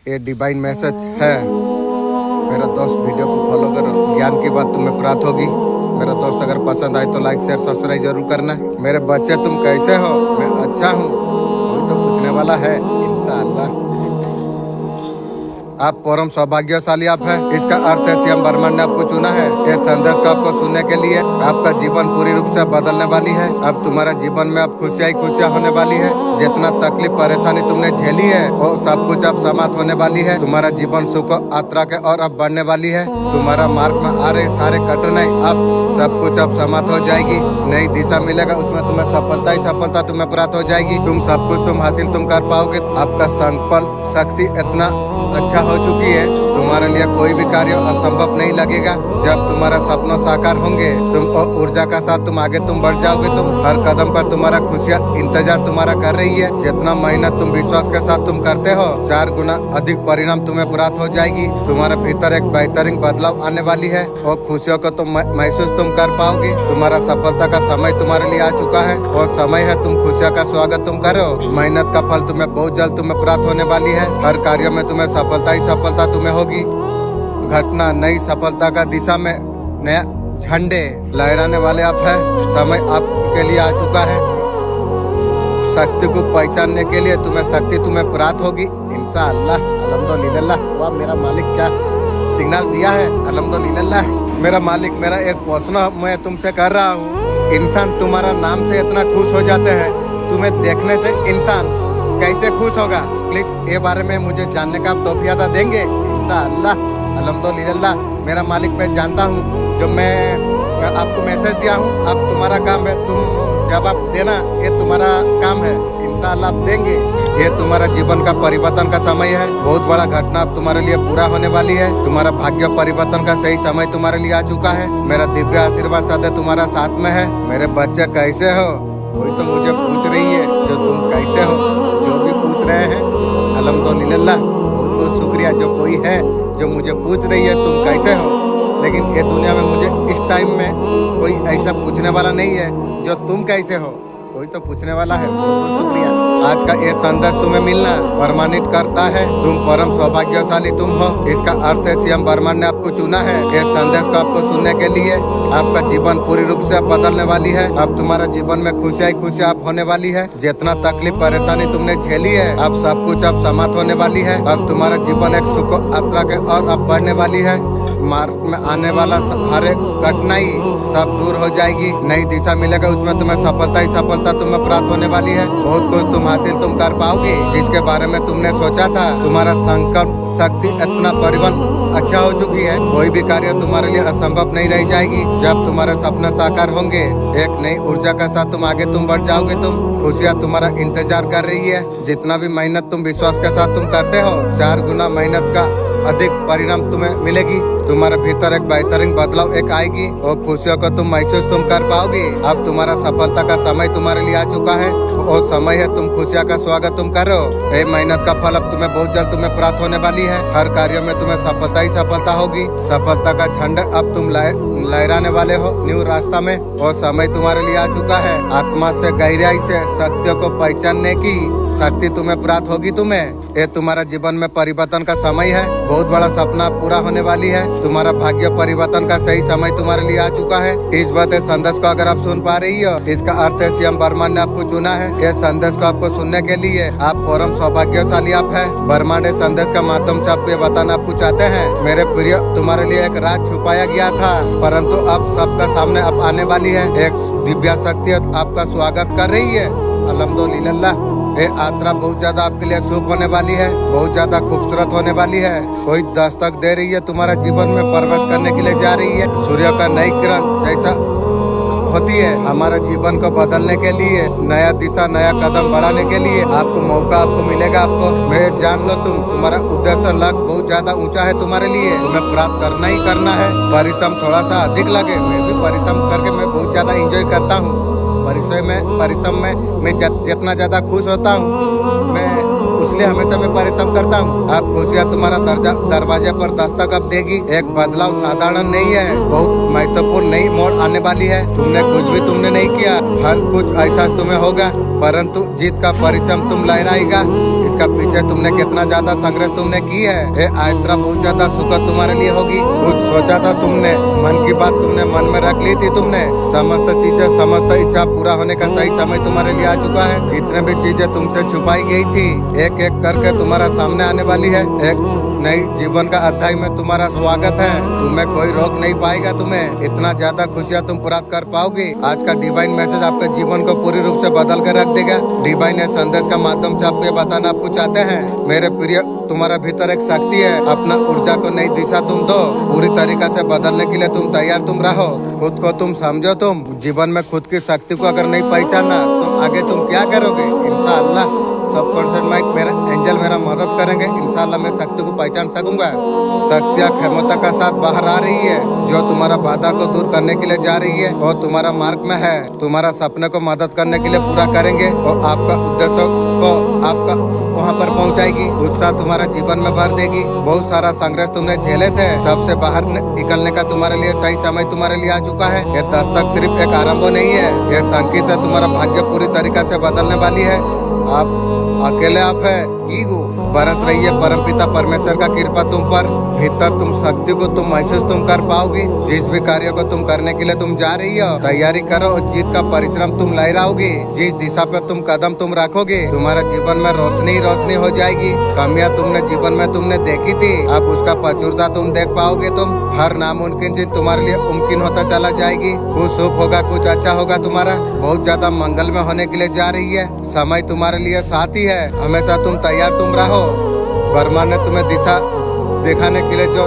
ये divine message है। मेरा दोस्त वीडियो को फॉलो करो, ज्ञान की बात तुम्हें प्राप्त होगी। मेरा दोस्त अगर पसंद आए तो लाइक शेयर सब्सक्राइब जरूर करना। मेरे बच्चे तुम कैसे हो? मैं अच्छा हूँ, कोई तो पूछने वाला है इंशाअल्लाह। आप परम सौभाग्यशाली आप है। इसका अर्थ है सीएम ब्रह्मांड ने आपको चुना है। ये संदेश को आपको सुनने के लिए आपका जीवन पूरी रूप से बदलने वाली है। अब तुम्हारा जीवन में अब खुशियां होने वाली है। जितना तकलीफ परेशानी तुमने झेली है वो सब कुछ अब समाप्त होने वाली है। तुम्हारा जीवन सुख यात्रा के और अब बढ़ने वाली है। तुम्हारा मार्ग में आ रहे सारे कठिनाई अब सब कुछ अब समाप्त हो जाएगी। नई दिशा मिलेगा, उसमें तुम्हें सफलता ही सफलता तुम्हें प्राप्त हो जाएगी। तुम सब कुछ तुम हासिल तुम कर पाओगे। आपका संकल्प शक्ति इतना अच्छा हो चुकी है, तुम्हारे लिए कोई भी कार्य असंभव नहीं लगेगा। जब तुम्हारा सपना साकार होंगे तुम ऊर्जा का साथ तुम आगे तुम बढ़ जाओगे। तुम हर कदम पर तुम्हारा खुशियाँ इंतजार तुम्हारा कर रही है। जितना मेहनत तुम विश्वास के साथ तुम करते हो 4 गुना अधिक परिणाम तुम्हें प्राप्त हो जाएगी। तुम्हारे भीतर एक बेहतरीन बदलाव आने वाली है और खुशियों को तुम महसूस तुम कर पाओगे। तुम्हारा सफलता का समय तुम्हारे लिए आ चुका है और समय है तुम खुशियों का स्वागत तुम करो। मेहनत का फल तुम्हें बहुत जल्द तुम्हें प्राप्त होने वाली है। हर कार्य में तुम्हें सफलता ही सफलता तुम्हें होगी। घटना नई सफलता का दिशा में नया झंडे लहराने वाले आप है। समय आपके लिए आ चुका है। शक्ति को पहचानने के लिए तुम्हें शक्ति तुम्हें प्राप्त होगी इंशाअल्लाह। अल्हम्दुलिल्लाह। वाह, मेरा मालिक क्या सिग्नल दिया है। अल्हम्दुलिल्लाह। मेरा मालिक, मेरा एक प्रश्न मैं तुमसे कर रहा हूँ। इंसान तुम्हारा नाम से इतना खुश हो जाते हैं, तुम्हें देखने से इंसान कैसे खुश होगा? प्लीज ये बारे में मुझे जानने का आप तौफीक देंगे इंशाअल्लाह। अल्हम्दुलिल्लाह। मेरा मालिक, मैं जानता हूँ जो मैं आपको मैसेज दिया हूँ, अब तुम्हारा काम है, तुम जवाब देना, ये तुम्हारा काम है इंशाअल्लाह आप देंगे। ये तुम्हारा जीवन का परिवर्तन का समय है। बहुत बड़ा घटना अब तुम्हारे लिए पूरा होने वाली है। तुम्हारा भाग्य परिवर्तन का सही समय तुम्हारे लिए आ चुका है। मेरा दिव्य आशीर्वाद सदैव तुम्हारा साथ में है। मेरे बच्चे कैसे हो? कोई तो मुझे पूछ रही है जो तुम कैसे हो। जो भी पूछ रहे हैं अल्हम्दुलिल्लाह, बहुत बहुत शुक्रिया। जो कोई है जो मुझे पूछ रही है तुम कैसे हो, लेकिन ये दुनिया में मुझे इस टाइम में कोई ऐसा पूछने वाला नहीं है जो तुम कैसे हो। कोई तो पूछने वाला है। बहुत बहुत शुक्रिया। आज का ये संदेश तुम्हें मिलना प्रमाणित करता है तुम परम सौभाग्यशाली तुम हो। इसका अर्थ है सीएम ब्रह्मांड ने आपको चुना है। ये संदेश को आपको सुनने के लिए आपका जीवन पूरी रूप से बदलने वाली है। अब तुम्हारा जीवन में खुशियाँ आप होने वाली है। जितना तकलीफ परेशानी तुमने झेली है अब सब कुछ अब समाप्त होने वाली है। अब तुम्हारा जीवन एक सुख यात्रा के और अब बढ़ने वाली है। मार्ग में आने वाला हर एक कठिनाई सब दूर हो जाएगी। नई दिशा मिलेगा, उसमें तुम्हें सफलता ही सफलता तुम्हें प्राप्त होने वाली है। बहुत कुछ तुम हासिल तुम कर पाओगे जिसके बारे में तुमने सोचा था। तुम्हारा संकल्प शक्ति इतना परिवर्तन अच्छा हो चुकी है, कोई भी कार्य तुम्हारे लिए असंभव नहीं रह जाएगी। जब तुम्हारे सपने साकार होंगे एक नई ऊर्जा के साथ तुम आगे तुम बढ़ जाओगे। तुम खुशियाँ तुम्हारा इंतजार कर रही है। जितना भी मेहनत तुम विश्वास के साथ तुम करते हो 4 गुना मेहनत का अधिक परिणाम तुम्हें मिलेगी। तुम्हारे भीतर एक बेहतरीन बदलाव एक आएगी और खुशियों को तुम महसूस तुम कर पाओगे। अब तुम्हारा सफलता का समय तुम्हारे लिए आ चुका है और समय है तुम खुशियाँ का स्वागत तुम करो। ये मेहनत का फल अब तुम्हें बहुत जल्द तुम्हें प्राप्त होने वाली है। हर कार्य में तुम्हें सफलता ही सफलता होगी। सफलता का झंडा अब तुम लहराने वाले हो न्यू रास्ता में और समय तुम्हारे लिए आ चुका है। आत्मा से गहराई से शक्तियों को पहचानने की शक्ति तुम्हें प्राप्त होगी। तुम्हें ये तुम्हारा जीवन में परिवर्तन का समय है। बहुत बड़ा सपना पूरा होने वाली है। तुम्हारा भाग्य परिवर्तन का सही समय तुम्हारे लिए आ चुका है। इस बात संदेश को अगर आप सुन पा रही हो, इसका अर्थ है सीएम ब्रह्मांड ने आपको चुना है। ये संदेश को आपको सुनने के लिए आप परम सौभाग्यशाली आप है। ब्रह्मांड संदेश का माध्यम से आपको ये बताना आपको चाहते हैं। मेरे प्रिय, तुम्हारे लिए एक राज छुपाया गया था, परंतु अब सबका सामने अब आने वाली है। एक दिव्य शक्ति आपका स्वागत कर रही है। अल्हम्दुलिल्लाह। ये यात्रा बहुत ज्यादा आपके लिए शुभ होने वाली है, बहुत ज्यादा खूबसूरत होने वाली है। कोई दस्तक दे रही है, तुम्हारा जीवन में प्रवेश करने के लिए जा रही है। सूर्य का नई किरण जैसा होती है हमारे जीवन को बदलने के लिए, नया दिशा नया कदम बढ़ाने के लिए आपको मौका आपको मिलेगा। आपको मैं जान लो तुम्हारा उद्देश्य लक्ष्य बहुत ज्यादा ऊंचा है तुम्हारे लिए। तुम्हें प्राप्त करना ही करना है। परिश्रम थोड़ा सा अधिक लगे, मैं भी परिश्रम करके मैं बहुत ज्यादा एंजॉय करता हूँ। परिश्रम में मैं जितना ज्यादा खुश होता हूँ मैं इसलिए हमेशा मैं परिश्रम करता हूँ। आप खुशियाँ तुम्हारा दरवाजे पर दस्तक अब देगी। एक बदलाव साधारण नहीं है, बहुत महत्वपूर्ण नई मोड़ आने वाली है। तुमने कुछ भी तुमने नहीं किया, हर कुछ ऐसा तुम्हें होगा, परंतु जीत का परिश्रम तुम लहराएगा। इसका पीछे तुमने कितना ज्यादा संघर्ष तुमने की है। ये यात्रा बहुत ज्यादा सुखद तुम्हारे लिए होगी। कुछ सोचा था तुमने, मन की बात तुमने मन में रख ली थी तुमने। समस्त चीजें, समस्त इच्छा पूरा होने का सही समय तुम्हारे लिए आ चुका है। जितने भी चीजें तुमसे छुपाई गई थी, एक एक करके तुम्हारा सामने आने वाली है। एक नई जीवन का अध्याय में तुम्हारा स्वागत है। तुम्हें कोई रोक नहीं पाएगा। तुम्हें इतना ज्यादा खुशियाँ तुम प्राप्त कर पाओगे। आज का डिवाइन मैसेज आपके जीवन को पूरी रूप से बदल कर रख देगा। डिवाइन है संदेश का माध्यम से आपको ये बताना आपको चाहते हैं, मेरे प्रिय, तुम्हारा भीतर एक शक्ति है। अपना ऊर्जा को नई दिशा तुम दो। पूरी तरीका से बदलने के लिए तुम तैयार तुम रहो। खुद को तुम समझो। तुम जीवन में खुद की शक्ति को अगर नहीं पहचाना तो आगे तुम क्या करोगे। इंशाअल्लाह सबकॉन्शियस माइंड मेरा एंजल मेरा मदद करेंगे। इंशाल्लाह मैं शक्ति को पहचान सकूंगा। शक्तियाँ क्षमता का साथ बाहर आ रही है, जो तुम्हारा बाधा को दूर करने के लिए जा रही है और तुम्हारा मार्ग में है। तुम्हारा सपने को मदद करने के लिए पूरा करेंगे और आपका उद्देश्य को आपका वहाँ पर पहुँचाएगी। उत्साह तुम्हारा जीवन में भर देगी। बहुत सारा संघर्ष तुमने झेले थे, सबसे बाहर निकलने का तुम्हारे लिए सही समय तुम्हारे लिए आ चुका है। ये दस्तक सिर्फ एक आरंभ नहीं है, ये संकेत है तुम्हारा भाग्य पूरी तरीका से बदलने वाली है। आप अकेले आप है की गो बरस रही है परमपिता परमेश्वर का कृपा तुम पर। भीतर तुम शक्ति को तुम महसूस तुम कर पाओगे। जिस भी कार्य को तुम करने के लिए तुम जा रही हो, तैयारी करो और जीत का परिश्रम तुम लहराओगे। जिस दिशा पे तुम कदम तुम रखोगे, तुम्हारा जीवन में रोशनी रोशनी हो जाएगी। कमियां तुमने जीवन में तुमने देखी थी, अब उसका प्रचुरता तुम देख पाओगे। तुम हर नामुमकिन चीज तुम्हारे लिए मुमकिन होता चला जाएगी। कुछ शुभ होगा, कुछ अच्छा होगा। तुम्हारा बहुत ज्यादा मंगल में होने के लिए जा रही है। समय तुम्हारे लिए साथी है। हमेशा तुम तैयार तुम रहो। ब्रह्मांड ने तुम्हें दिशा दिखाने के लिए जो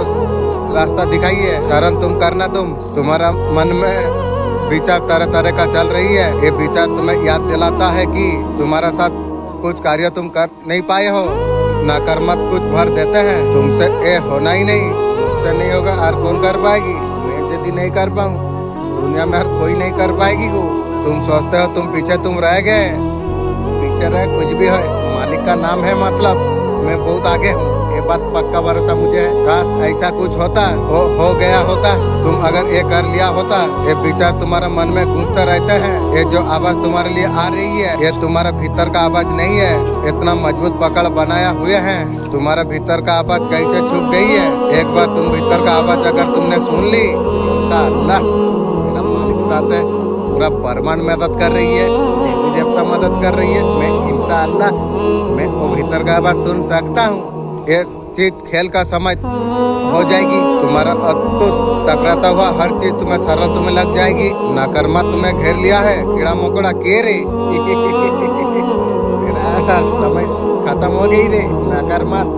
रास्ता दिखाई है, शरण तुम करना। तुम्हारा मन में विचार तरह तरह का चल रही है। ये विचार तुम्हें याद दिलाता है कि तुम्हारा साथ कुछ कार्य तुम कर नहीं पाए हो। नकारात्मक कुछ भर देते हैं तुमसे, ये होना ही नहीं, मुझसे नहीं होगा, और कौन कर पाएगी। मैं यदि नहीं कर पाऊँ, दुनिया में हर कोई नहीं कर पाएगी को। तुम सोचते हो तुम पीछे तुम रह गए, पीछे रहे कुछ भी है, मालिक का नाम है, मतलब मैं बहुत आगे हूँ। ये बात पक्का भरोसा मुझे है। काश ऐसा कुछ होता, हो गया होता। तुम अगर ये कर लिया होता। ये विचार तुम्हारा मन में गूंजते रहते हैं। ये जो आवाज तुम्हारे लिए आ रही है, ये तुम्हारा भीतर का आवाज नहीं है। इतना मजबूत पकड़ बनाया हुए हैं। तुम्हारा भीतर का आवाज कैसे छुप गई है। एक बार तुम भीतर का आवाज अगर तुमने सुन ली, इंशाअल्लाह मेरा मालिक साथ है। पूरा ब्रह्मांड मदद कर रही है, देवी देवता मदद कर रही है। मैं इंशाअल्लाह मैं वो भीतर का आवाज सुन सकता हूँ। ये चीज खेल का समय हो जाएगी। तुम्हारा अद्भुत टकराता हुआ हर चीज तुम्हें सरल तुम्हें लग जाएगी। नकारात्मक तुम्हें घेर लिया है, कीड़ा मकोड़ा के रे तेरा समय खत्म हो गई रे। नकारात्मक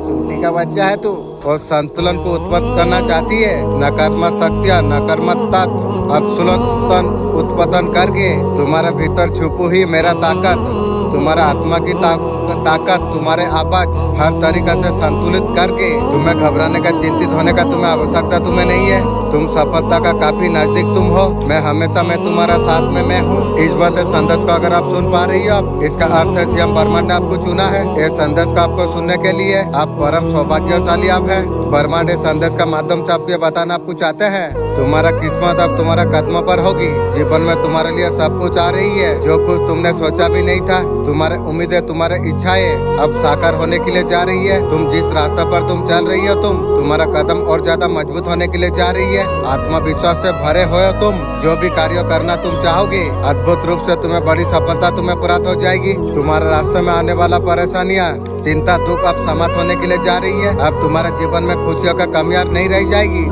चूंटी का बच्चा है तू, और संतुलन को उत्पन्न करना चाहती है। नकारात्मक शक्तियाँ, नकारात्मक तत्व संतुलन उत्पादन करके तुम्हारे भीतर छुपी हुई मेरा ताकत, तुम्हारा आत्मा की ताकत, तुम्हारे आवाज हर तरीका से संतुलित करके तुम्हें घबराने का, चिंतित होने का तुम्हें आवश्यकता तुम्हें नहीं है। तुम सफलता का काफी नजदीक तुम हो। मैं हमेशा मैं तुम्हारा साथ में मैं हूँ। इस बात संदेश को अगर आप सुन पा रही हो, आप इसका अर्थ है स्वयं ब्रह्मांड ने आपको चुना है। ये संदेश को आपको सुनने के लिए आप परम सौभाग्यशाली आप है। ब्रह्मांड इस संदेश का माध्यम से आपको ये बताना आपको चाहते हैं, तुम्हारा किस्मत अब तुम्हारा कदमों पर होगी। जीवन में तुम्हारे लिए सब कुछ आ रही है, जो कुछ तुमने सोचा भी नहीं था। तुम्हारे उम्मीदें, तुम्हारे इच्छाएं अब साकार होने के लिए जा रही है। तुम जिस रास्ते पर तुम चल रही हो, तुम्हारा कदम और ज्यादा मजबूत होने के लिए जा रही है। आत्मविश्वास से भरे हुए हो तुम। जो भी कार्य करना तुम चाहोगे, अद्भुत रूप से तुम्हें बड़ी सफलता तुम्हें प्राप्त हो जाएगी। तुम्हारे रास्ते में आने वाला परेशानियाँ, चिंता, दुख अब समाप्त होने के लिए जा रही है। अब तुम्हारे जीवन में खुशियों का कमियां नहीं रह जाएगी।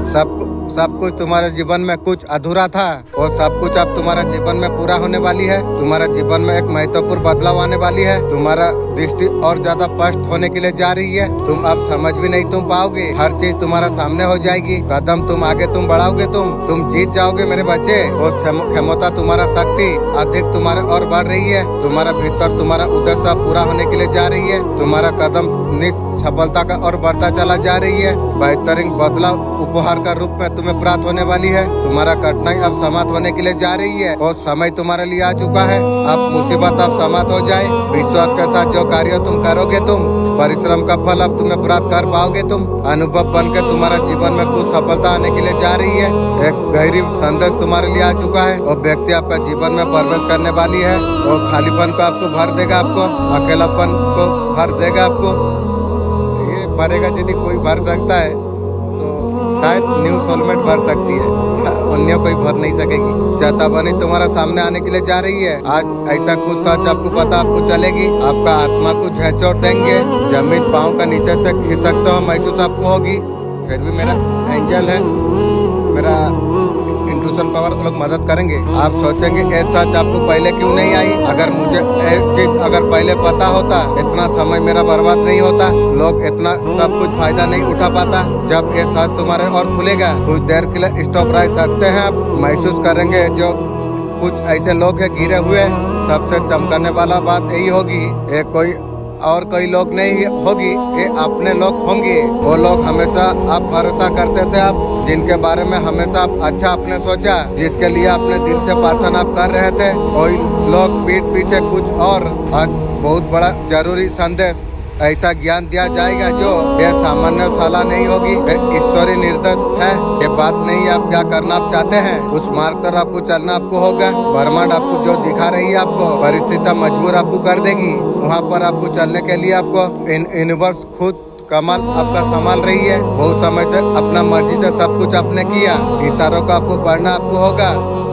सब कुछ तुम्हारे जीवन में कुछ अधूरा था और सब कुछ अब तुम्हारा जीवन में पूरा होने वाली है। तुम्हारा जीवन में एक महत्वपूर्ण बदलाव आने वाली है। तुम्हारा दृष्टि और ज्यादा स्पष्ट होने के लिए जा रही है। तुम अब समझ भी नहीं तुम पाओगे, हर चीज तुम्हारा सामने हो जाएगी। कदम तुम आगे तुम बढ़ाओगे, तुम जीत जाओगे मेरे बच्चे। और क्षमता, तुम्हारा शक्ति अधिक तुम्हारे और बढ़ रही है। तुम्हारा भीतर तुम्हारा उद्देश्य पूरा होने के लिए जा रही है। तुम्हारा कदम सफलता का और बढ़ता चला जा रही है। बेहतरीन बदलाव उपहार का रूप में तुम्हें प्राप्त होने वाली है। तुम्हारा कठिनाई अब समाप्त होने के लिए जा रही है और समय तुम्हारे लिए आ चुका है। अब मुसीबत अब समाप्त हो जाए। विश्वास के साथ जो कार्य तुम करोगे, तुम परिश्रम का फल अब तुम्हें प्राप्त कर पाओगे तुम। अनुभव बन के तुम्हारा जीवन में कुछ सफलता आने के लिए जा रही है। एक गहरी संदेश तुम्हारे लिए आ चुका है और व्यक्ति आपका जीवन में प्रवेश करने वाली है और खालीपन को आपको भर देगा, आपको अकेलापन को भर देगा। आपको ये भरेगा यदि कोई भर सकता है तो शायद न्यू सोलमेट भर सकती है, अन्य कोई भर नहीं सकेगी। चेतावनी तुम्हारा सामने आने के लिए जा रही है। आज ऐसा कुछ सच आपको पता आपको चलेगी, आपका आत्मा को झंझोड़ देंगे, जमीन पाँव का नीचे से खिसकते हो महसूस आपको होगी। फिर भी मेरा एंजल है, मेरा इंट्यूशन पावर लोग मदद करेंगे। आप सोचेंगे ये सच आपको पहले क्यों नहीं आई? अगर मुझे ये चीज अगर पहले पता होता, इतना समय मेरा बर्बाद नहीं होता, लोग इतना सब कुछ फायदा नहीं उठा पाता। जब ये सच तुम्हारे और खुलेगा, कुछ देर के लिए स्टॉप रह सकते हैं आप। महसूस करेंगे जो कुछ ऐसे लोग हैं गिरे हुए, सबसे चमकने वाला बात यही होगी, ये कोई और कोई लोग नहीं होगी, ये अपने लोग होंगे। वो लोग हमेशा आप भरोसा करते थे, आप जिनके बारे में हमेशा आप अच्छा आपने सोचा, जिसके लिए अपने दिल से प्रार्थना आप कर रहे थे, वही लोग पीठ पीछे कुछ और बहुत बड़ा जरूरी संदेश ऐसा ज्ञान दिया जाएगा जो ये सामान्य सलाह नहीं होगी, ईश्वरीय निर्देश है। ये बात नहीं आप क्या करना आप चाहते हैं, उस मार्ग पर आपको चलना आपको होगा। ब्रह्मांड आपको जो दिखा रही है, आपको परिस्थिति मजबूर आपको कर देगी, वहाँ पर आपको चलने के लिए आपको यूनिवर्स खुद कमाल आपका संभाल रही है। बहुत समय से अपना मर्जी से सब कुछ आपने किया, इशारों को आपको पढ़ना आपको होगा।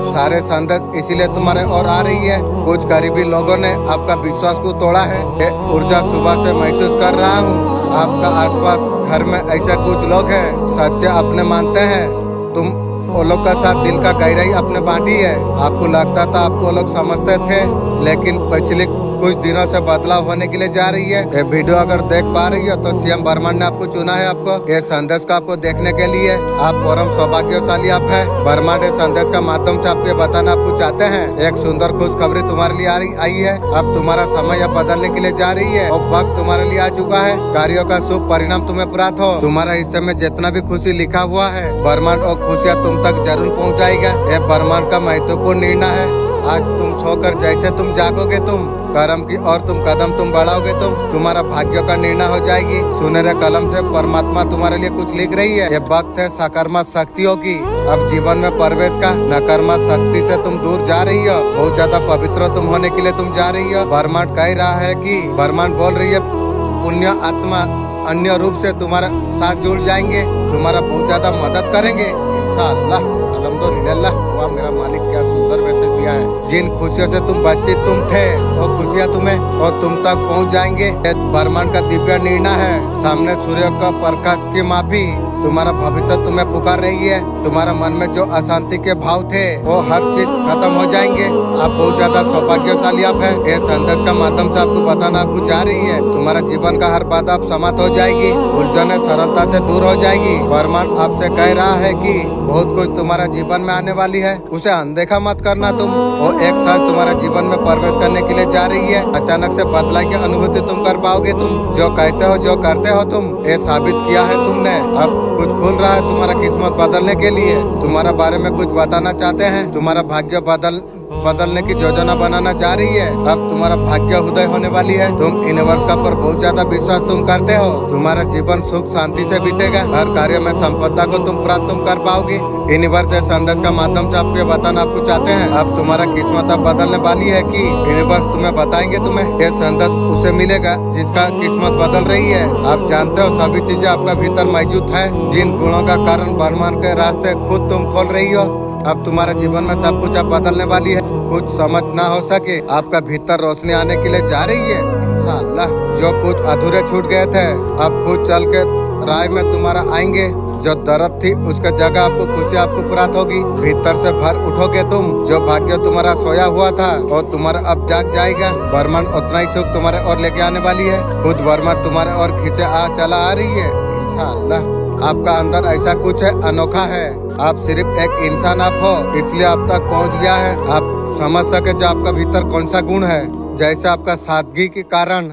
सारे संदेश इसीलिए तुम्हारे और आ रही है। कुछ गरीबी लोगों ने आपका विश्वास को तोड़ा है। ये ऊर्जा सुबह से महसूस कर रहा हूँ। आपका आसपास घर में ऐसे कुछ लोग हैं सच्चे अपने मानते हैं। तुम वो लोग का साथ दिल का गहराई अपने बांटी है। आपको लगता था आपको लोग समझते थे, लेकिन पिछले कुछ दिनों से बदलाव होने के लिए जा रही है। ये वीडियो अगर देख पा रही हो तो सीएम ब्रह्मांड ने आपको चुना है, आपको ये संदेश को आपको देखने के लिए। आप परम सौभाग्यशाली आप है। ब्रह्मांड इस संदेश का माध्यम से आपको बताना आपको चाहते हैं, एक सुंदर खुशखबरी तुम्हारे लिए आई है। अब तुम्हारा समय अब बदलने के लिए जा रही है और वक्त तुम्हारे लिए आ चुका है। कार्यों का शुभ परिणाम तुम्हें प्राप्त हो। तुम्हारा हिस्से में जितना भी खुशी लिखा हुआ है, ब्रह्मांड और खुशियाँ तुम तक जरूर पहुँच जाएगा। ये ब्रह्मांड का महत्वपूर्ण निर्णय है। आज तुम सोकर जैसे तुम जागोगे, तुम कर्म की और तुम कदम तुम बढ़ाओगे, तुम्हारा भाग्य का निर्णय हो जाएगी। सुनहरे कलम से परमात्मा तुम्हारे लिए कुछ लिख रही है। ये वक्त है सकारात्मक शक्तियों की। अब जीवन में प्रवेश का, नकारात्मक शक्ति से तुम दूर जा रही हो। बहुत ज्यादा पवित्र तुम होने के लिए तुम जा रही हो। ब्रह्मांड कह रहा है कि ब्रह्मांड बोल रही है, पुण्य आत्मा अन्य रूप से तुम्हारे साथ जुड़ जाएंगे, तुम्हारा बहुत ज्यादा मदद करेंगे इंशाअल्लाह। अल्हम्दुलिल्लाह। वाह मेरा मालिक, क्या सुंदर मैसेज दिया है। जिन खुशियों से तुम वंचित तुम थे, वो खुशियाँ तुम्हें और तुम तक पहुंच जाएंगे। ब्रह्मांड का दिव्य निर्णय है। सामने सूर्य का प्रकाश की माफी, तुम्हारा भविष्य तुम्हें पुकार रही है। तुम्हारा मन में जो अशांति के भाव थे, वो हर चीज खत्म हो जाएंगे। आप बहुत ज्यादा सौभाग्यशाली आप है। ये संदेश का माध्यम से आपको बताना आपको जा रही है। तुम्हारा जीवन का हर बाधा आप समाप्त हो जाएगी, उलझने सरलता से दूर हो जाएगी। ब्रह्मांड आपसे कह रहा है कि बहुत कुछ तुम्हारा जीवन में आने वाली है, उसे अनदेखा मत करना तुम। वो एक साथ तुम्हारा जीवन में प्रवेश करने के लिए जा रही है। अचानक से बदलाव की अनुभूति तुम कर पाओगे। तुम जो कहते हो, जो करते हो, तुम ये साबित किया है तुमने। अब कुछ खुल रहा है तुम्हारा किस्मत बदलने के लिए। तुम्हारा बारे में कुछ बताना चाहते हैं। तुम्हारा भाग्य बदलने की योजना बनाना जा रही है। अब तुम्हारा भाग्य उदय होने वाली है। तुम यूनिवर्स का पर बहुत ज्यादा विश्वास तुम करते हो। तुम्हारा जीवन सुख शांति से बीतेगा। हर कार्य में संपदा को तुम प्राप्त तुम कर पाओगे। यूनिवर्स से संदेश का माध्यम से आपको बताना आपको चाहते हैं। अब तुम्हारा किस्मत अब बदलने वाली है कि यूनिवर्स तुम्हें बताएंगे। तुम्हें ये संदेश उसे मिलेगा जिसका किस्मत बदल रही है। आप जानते हो सभी चीजें आपका भीतर मौजूद है, जिन गुणों का कारण ब्रह्मांड के रास्ते खुद तुम खोल रही हो। अब तुम्हारे जीवन में सब कुछ अब बदलने वाली है। कुछ समझ ना हो सके, आपका भीतर रोशनी आने के लिए जा रही है इंशाअल्लाह। जो कुछ अधूरे छूट गए थे, अब खुद चल के राय में तुम्हारा आएंगे। जो दर्द थी उसका जगह आपको खुशी आपको प्राप्त होगी। भीतर से भर उठोगे तुम। जो भाग्य तुम्हारा सोया हुआ था और तुम्हारा अब जाग जाएगा। ब्रह्मांड उतना ही सुख तुम्हारे और लेके आने वाली है। खुद ब्रह्मांड तुम्हारे और खींचे चला आ रही है इंशाअल्लाह। आपका अंदर ऐसा कुछ है अनोखा है। आप सिर्फ एक इंसान आप हो, इसलिए आप तक पहुंच गया है। आप समझ सके जो आपका भीतर कौन सा गुण है। जैसे आपका सादगी के कारण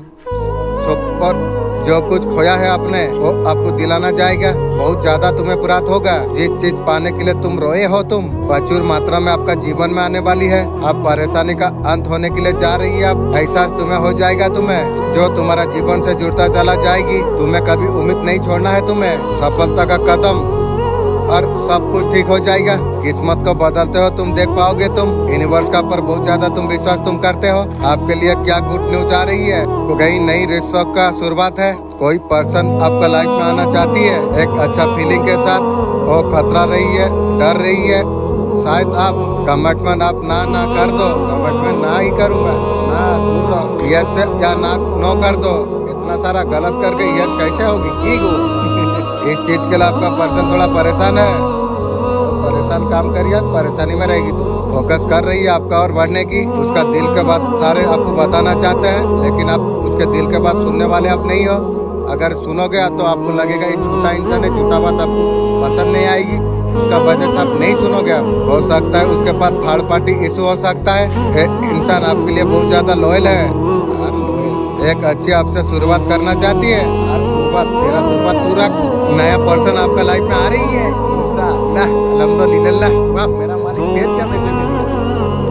सुपर जो कुछ खोया है आपने वो आपको दिलाना जाएगा। बहुत ज्यादा तुम्हें प्राप्त होगा। जिस चीज पाने के लिए तुम रोए हो तुम प्रचुर मात्रा में आपका जीवन में आने वाली है। अब परेशानी का अंत होने के लिए जा रही है। अब एहसास तुम्हें हो जाएगा तुम्हें जो तुम्हारा जीवन से जुड़ता चला जाएगी। तुम्हें कभी उम्मीद नहीं छोड़ना है। तुम्हें सफलता का कदम और सब कुछ ठीक हो जाएगा। किस्मत को बदलते हो तुम देख पाओगे। तुम यूनिवर्स का पर बहुत ज्यादा तुम विश्वास तुम करते हो। आपके लिए क्या गुड न्यूज आ रही है। कई नई रिश्तों का शुरुआत है। कोई पर्सन आपका लाइफ में आना चाहती है एक अच्छा फीलिंग के साथ। वो खतरा रही है, डर रही है। शायद आप कमिटमेंट आप ना कर दो। कमिटमेंट ना ही करूँगा, ना दूर रहो। यस या ना नो कर दो। इतना सारा गलत करके यस कैसे होगी। इस चीज के लिए आपका पर्सन थोड़ा परेशान है। परेशान काम करिए, परेशानी में रहेगी। तो फोकस कर रही है आपका और बढ़ने की। उसका दिल के बात सारे आपको बताना चाहते हैं, लेकिन आप उसके दिल के बात सुनने वाले आप नहीं हो। अगर सुनोगे तो आपको लगेगा ये झूठा इंसान है, झूठा बात आपको पसंद नहीं आएगी। उसका वजह से आप नहीं सुनोगे। आप हो सकता है उसके पास थर्ड पार्टी इशू हो सकता है। इंसान आपके लिए बहुत ज्यादा लॉयल है। एक अच्छी आपसे शुरुआत करना चाहती है। और शुरुआत तेरा शुरुआत पूरा नया पर्सन आपका लाइफ में आ रही है। इंशाअल्लाह अल्हम्दुलिल्लाह। वाह मेरा मालिक फिर क्या मैसेज दे दिया।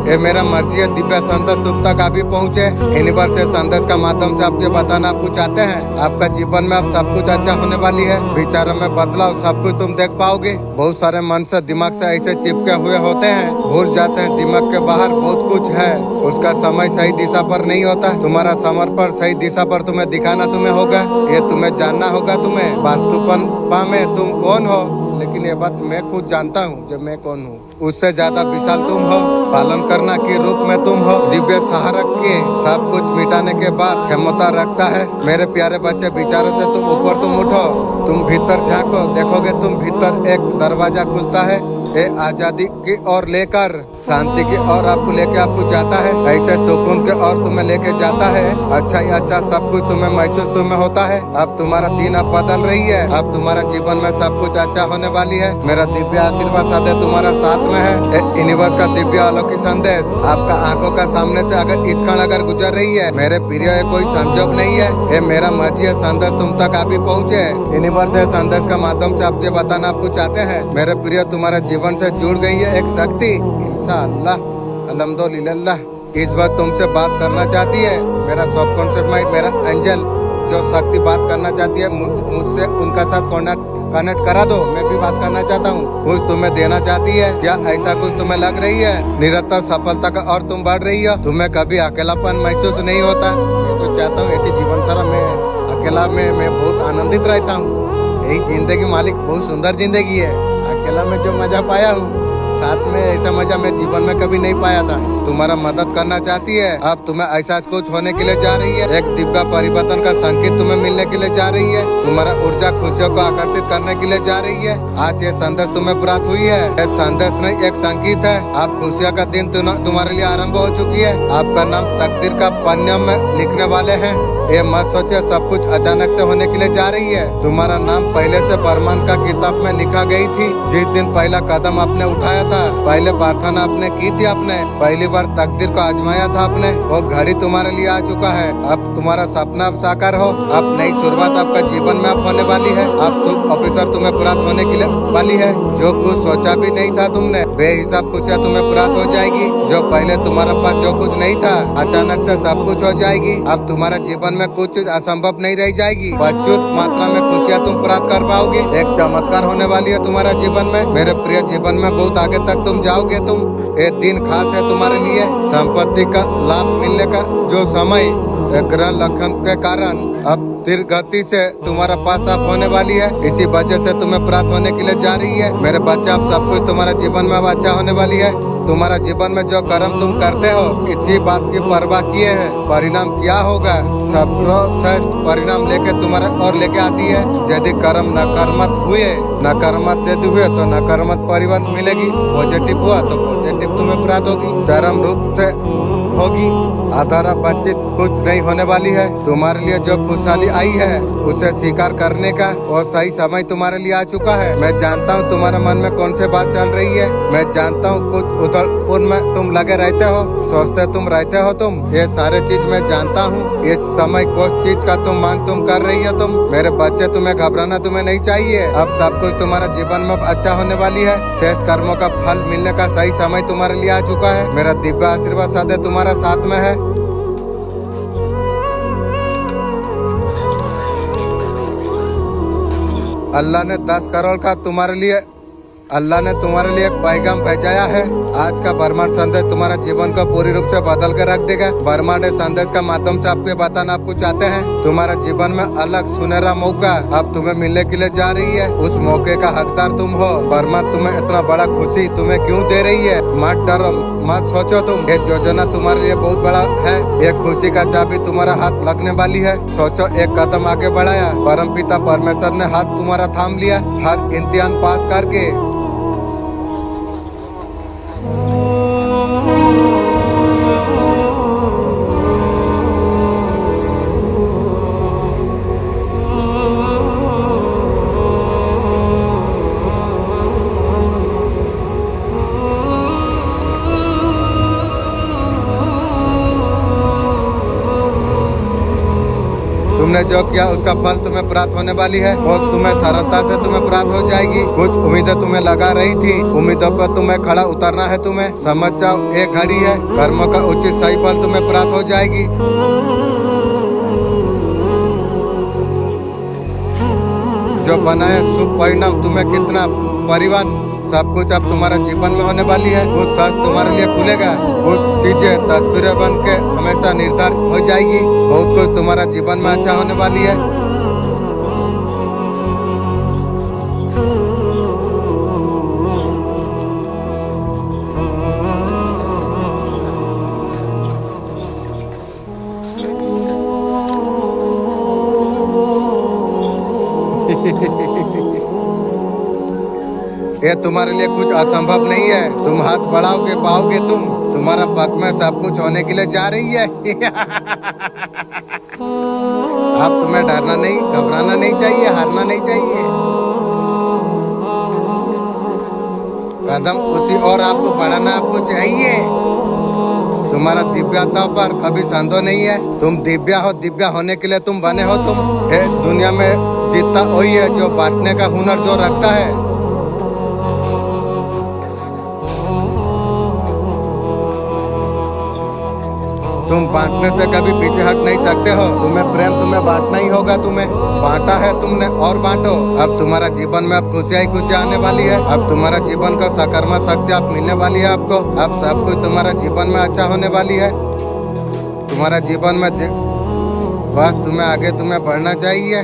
ये मेरा मर्जी है दिव्या संदेश तुम तक अभी पहुँचे। यूनिवर्स से संदेश का माध्यम से आपको बताना आपको चाहते हैं आपका जीवन में अब सब कुछ अच्छा होने वाली है। विचारों में बदलाव सब कुछ तुम देख पाओगे। बहुत सारे मन से दिमाग से ऐसे चिपके हुए होते हैं, भूल जाते हैं दिमाग के बाहर बहुत कुछ है। उसका समय सही दिशा पर नहीं होता। तुम्हारा समर्पण सही दिशा पर तुम्हें दिखाना तुम्हें होगा। ये तुम्हें जानना होगा। तुम्हें वास्तुपा में तुम कौन हो, लेकिन ये बात मैं खुद जानता हूँ जब मैं कौन हूँ। उससे ज्यादा विशाल तुम हो। पालन करना के रूप में तुम हो। दिव्य सहारक के सब कुछ मिटाने के बाद क्षमता रखता है। मेरे प्यारे बच्चे विचारों से तुम ऊपर तुम उठो। तुम भीतर झांको, देखोगे तुम भीतर एक दरवाजा खुलता है। ये आजादी की ओर लेकर शांति की ओर आपको लेके आपको जाता है। ऐसे सुकून के ओर तुम्हें लेके जाता है। अच्छा ही अच्छा सब कुछ तुम्हें महसूस तुम्हें होता है। अब तुम्हारा दिन अब बदल रही है। अब तुम्हारा जीवन में सब कुछ अच्छा होने वाली है। मेरा दिव्य आशीर्वाद सदैव तुम्हारा साथ में है। यूनिवर्स का दिव्य अलौकिक संदेश आपका आंखों का सामने से अगर इस क्षण अगर गुजर रही है मेरे प्रिय, ये कोई संजोग नहीं है। ये मेरा मर्जी है संदेश तुम तक अभी पहुँचे। यूनिवर्स है संदेश का माध्यम से आपको बताना आपको चाहते हैं मेरे प्रिय तुम्हारा जीवन से जुड़ गई है एक शक्ति। इंशाअल्लाह अल्हम्दुलिल्लाह इस वक्त तुमसे बात करना चाहती है। मेरा सबकॉन्शियस माइंड, मेरा एंजल जो शक्ति बात करना चाहती है मुझसे उनका साथ कनेक्ट करा दो। मैं भी बात करना चाहता हूँ। कुछ तुम्हें देना चाहती है क्या? ऐसा कुछ तुम्हें लग रही है? निरंतर सफलता का और तुम बढ़ रही हो। तुम्हें कभी अकेलापन महसूस नहीं होता। मैं तो चाहता हूँ ऐसी जीवन सारा मैं अकेला में मैं बहुत आनंदित रहता हूँ। यही जिंदगी मालिक बहुत सुंदर जिंदगी है। अकेला में जो मजा पाया हूँ साथ में ऐसा मजा मैं जीवन में कभी नहीं पाया था। तुम्हारा मदद करना चाहती है। अब तुम्हें ऐसा कुछ होने के लिए जा रही है। एक दिव्य परिवर्तन का संकेत तुम्हें मिलने के लिए जा रही है। तुम्हारा ऊर्जा खुशियों को आकर्षित करने के लिए जा रही है। आज ये संदेश तुम्हें प्राप्त हुई है। ये संदेश नहीं एक संकेत है। आप खुशियों का दिन तुम्हारे लिए आरंभ हो चुकी है। आपका नाम तकदीर का पन्ने में लिखने वाले हैं। ये मत सोचे सब कुछ अचानक से होने के लिए जा रही है। तुम्हारा नाम पहले से बरमान का किताब में लिखा गई थी। जिस दिन पहला कदम आपने उठाया था, पहले प्रार्थना आपने की थी, आपने पहली बार तकदीर को आजमाया था आपने, वो घड़ी तुम्हारे लिए आ चुका है। अब तुम्हारा सपना अब साकार हो। अब नई शुरुआत आपका जीवन में अब होने वाली है। अब शुभ अवसर तुम्हें प्राप्त होने के लिए वाली है। जो कुछ सोचा भी नहीं था तुमने, बेहिसाब खुशियाँ तुम्हें प्राप्त हो जाएगी। जो पहले तुम्हारे पास जो कुछ नहीं था, अचानक से सब कुछ हो जाएगी। अब तुम्हारा जीवन में कुछ असंभव नहीं रह जाएगी। प्रचुर मात्रा में खुशियाँ तुम प्राप्त कर पाओगे। एक चमत्कार होने वाली है तुम्हारा जीवन में। मेरे प्रिय जीवन में बहुत आगे तक तुम जाओगे। तुम ये दिन खास है तुम्हारे लिए। संपत्ति का लाभ मिलने का जो समय ग्रह लक्षण के कारण अब तीव्र गति से तुम्हारा पास आप होने वाली है। इसी वजह से तुम्हें प्राप्त होने के लिए जा रही है। मेरे बच्चे अब सब कुछ तुम्हारा जीवन में अब अच्छा होने वाली है। तुम्हारा जीवन में जो कर्म तुम करते हो इसी बात की परवाह किए है परिणाम क्या होगा। सर्वश्रेष्ठ परिणाम लेके तुम्हारे और लेके आती है। यदि कर्म नकारात्मक हुए, नकारात्मक यदि हुए तो नकारात्मक परिवर्तन मिलेगी। पॉजिटिव हुआ तो पॉजिटिव तुम्हें प्राप्त होगी, चरम रूप से होगी। आधारा वंचित कुछ नहीं होने वाली है। तुम्हारे लिए जो खुशहाली आई है उसे स्वीकार करने का वो सही समय तुम्हारे लिए आ चुका है। मैं जानता हूँ तुम्हारे मन में कौन सी बात चल रही है। मैं जानता हूँ कुछ उधरपुर में तुम लगे रहते हो, सोचते तुम रहते हो तुम। ये सारे चीज मैं जानता हूँ। इस समय कुछ चीज का तुम मांग तुम कर रही है तुम। मेरे बच्चे, तुम्हें घबराना तुम्हें नहीं चाहिए। अब सब कुछ तुम्हारा जीवन में अच्छा होने वाली है। श्रेष्ठ कर्मों का फल मिलने का सही समय तुम्हारे लिए आ चुका है। मेरा दिव्य आशीर्वाद सदैव तुम्हारा साथ में है। अल्लाह ने 10 करोड़ का तुम्हारे लिए एक पैगाम भेजाया है। आज का ब्रह्मांड संदेश तुम्हारा जीवन को पूरी रूप से बदल कर रख देगा। ब्रह्मांड संदेश का माध्यम से आपको बताना आपको चाहते हैं, तुम्हारा जीवन में अलग सुनहरा मौका अब तुम्हें मिलने के लिए जा रही है। उस मौके का हकदार तुम हो। ब्रह्मांड तुम्हें इतना बड़ा खुशी तुम्हें क्यों दे रही है? मत डरो, मत सोचो तुम। ये योजना तुम्हारे लिए बहुत बड़ा है। ये खुशी का चाबी तुम्हारा हाथ लगने वाली है। सोचो, एक कदम आगे बढ़ाया, परम पिता परमेश्वर ने हाथ तुम्हारा थाम लिया। हर इम्तिहान पास करके तुमने जो किया उसका फल तुम्हें प्राप्त होने वाली है और तुम्हें सरलता से तुम्हें प्राप्त हो जाएगी। कुछ उम्मीदें तुम्हें लगा रही थी, उम्मीदों पर तुम्हें खड़ा उतरना है। तुम्हें समझ जाओ, एक घड़ी है, कर्मों का उचित सही फल तुम्हें प्राप्त हो जाएगी। जो बनाए शुभ परिणाम तुम्हें कितना परिवार सब कुछ अब तुम्हारा जीवन में होने वाली है। कुछ सच तुम्हारे लिए खुलेगा, कुछ चीजें तस्वीरें बन के हमेशा निर्धारित हो जाएगी। बहुत कुछ तुम्हारा जीवन में अच्छा होने वाली है। ये तुम्हारे लिए कुछ असंभव नहीं है। तुम हाथ बढ़ाओगे पाओगे तुम। तुम्हारा पग में सब कुछ होने के लिए जा रही है। अब तुम्हें डरना नहीं, घबराना नहीं चाहिए, हारना नहीं चाहिए। कदम उसी और आपको बढ़ाना आपको चाहिए। तुम्हारा दिव्यता पर कभी संदेह नहीं है। तुम दिव्या हो, दिव्या होने के लिए तुम बने हो। तुम दुनिया में जीतता वही है जो बांटने का हुनर जो रखता है। तुम बांटने से कभी पीछे हट नहीं सकते हो। तुम्हें प्रेम तुम्हें बांटना ही होगा। तुम्हें बांटा है तुमने और बांटो। अब तुम्हारा जीवन में अब खुशियाँ ही खुशियाँ आने वाली है। अब तुम्हारा जीवन का सकारात्मक शक्ति अब मिलने वाली है आपको। अब सब कुछ तुम्हारा जीवन में अच्छा होने वाली है। तुम्हारा जीवन में बस तुम्हें आगे तुम्हें बढ़ना चाहिए।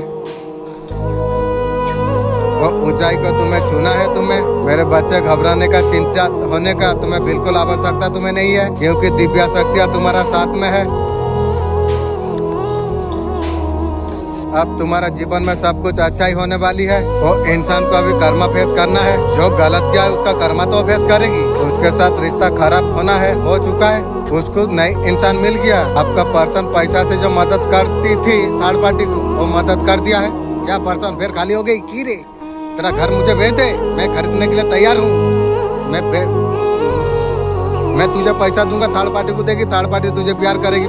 वो ऊंचाई को तुम्हें चुना है। तुम्हें मेरे बच्चे घबराने का, चिंता होने का तुम्हें बिल्कुल आवश्यकता तुम्हें नहीं है, क्योंकि दिव्य शक्तियाँ तुम्हारा साथ में है। अब तुम्हारा जीवन में सब कुछ अच्छा ही होने वाली है। वो इंसान को अभी कर्मा फेस करना है। जो गलत किया है उसका कर्मा तो फेस करेगी। उसके साथ रिश्ता खराब होना है, हो चुका है। उसको नई इंसान मिल गया। आपका पर्सन पैसा से जो मदद करती थी थर्ड पार्टी को, वो मदद कर दिया है। क्या पर्सन फिर खाली हो गई की रे? तेरा घर मुझे भेज दे, मैं खरीदने के लिए तैयार हूँ। मैं तुझे पैसा दूंगा, थर्ड पार्टी को देगी, थर्ड पार्टी तुझे प्यार करेगी।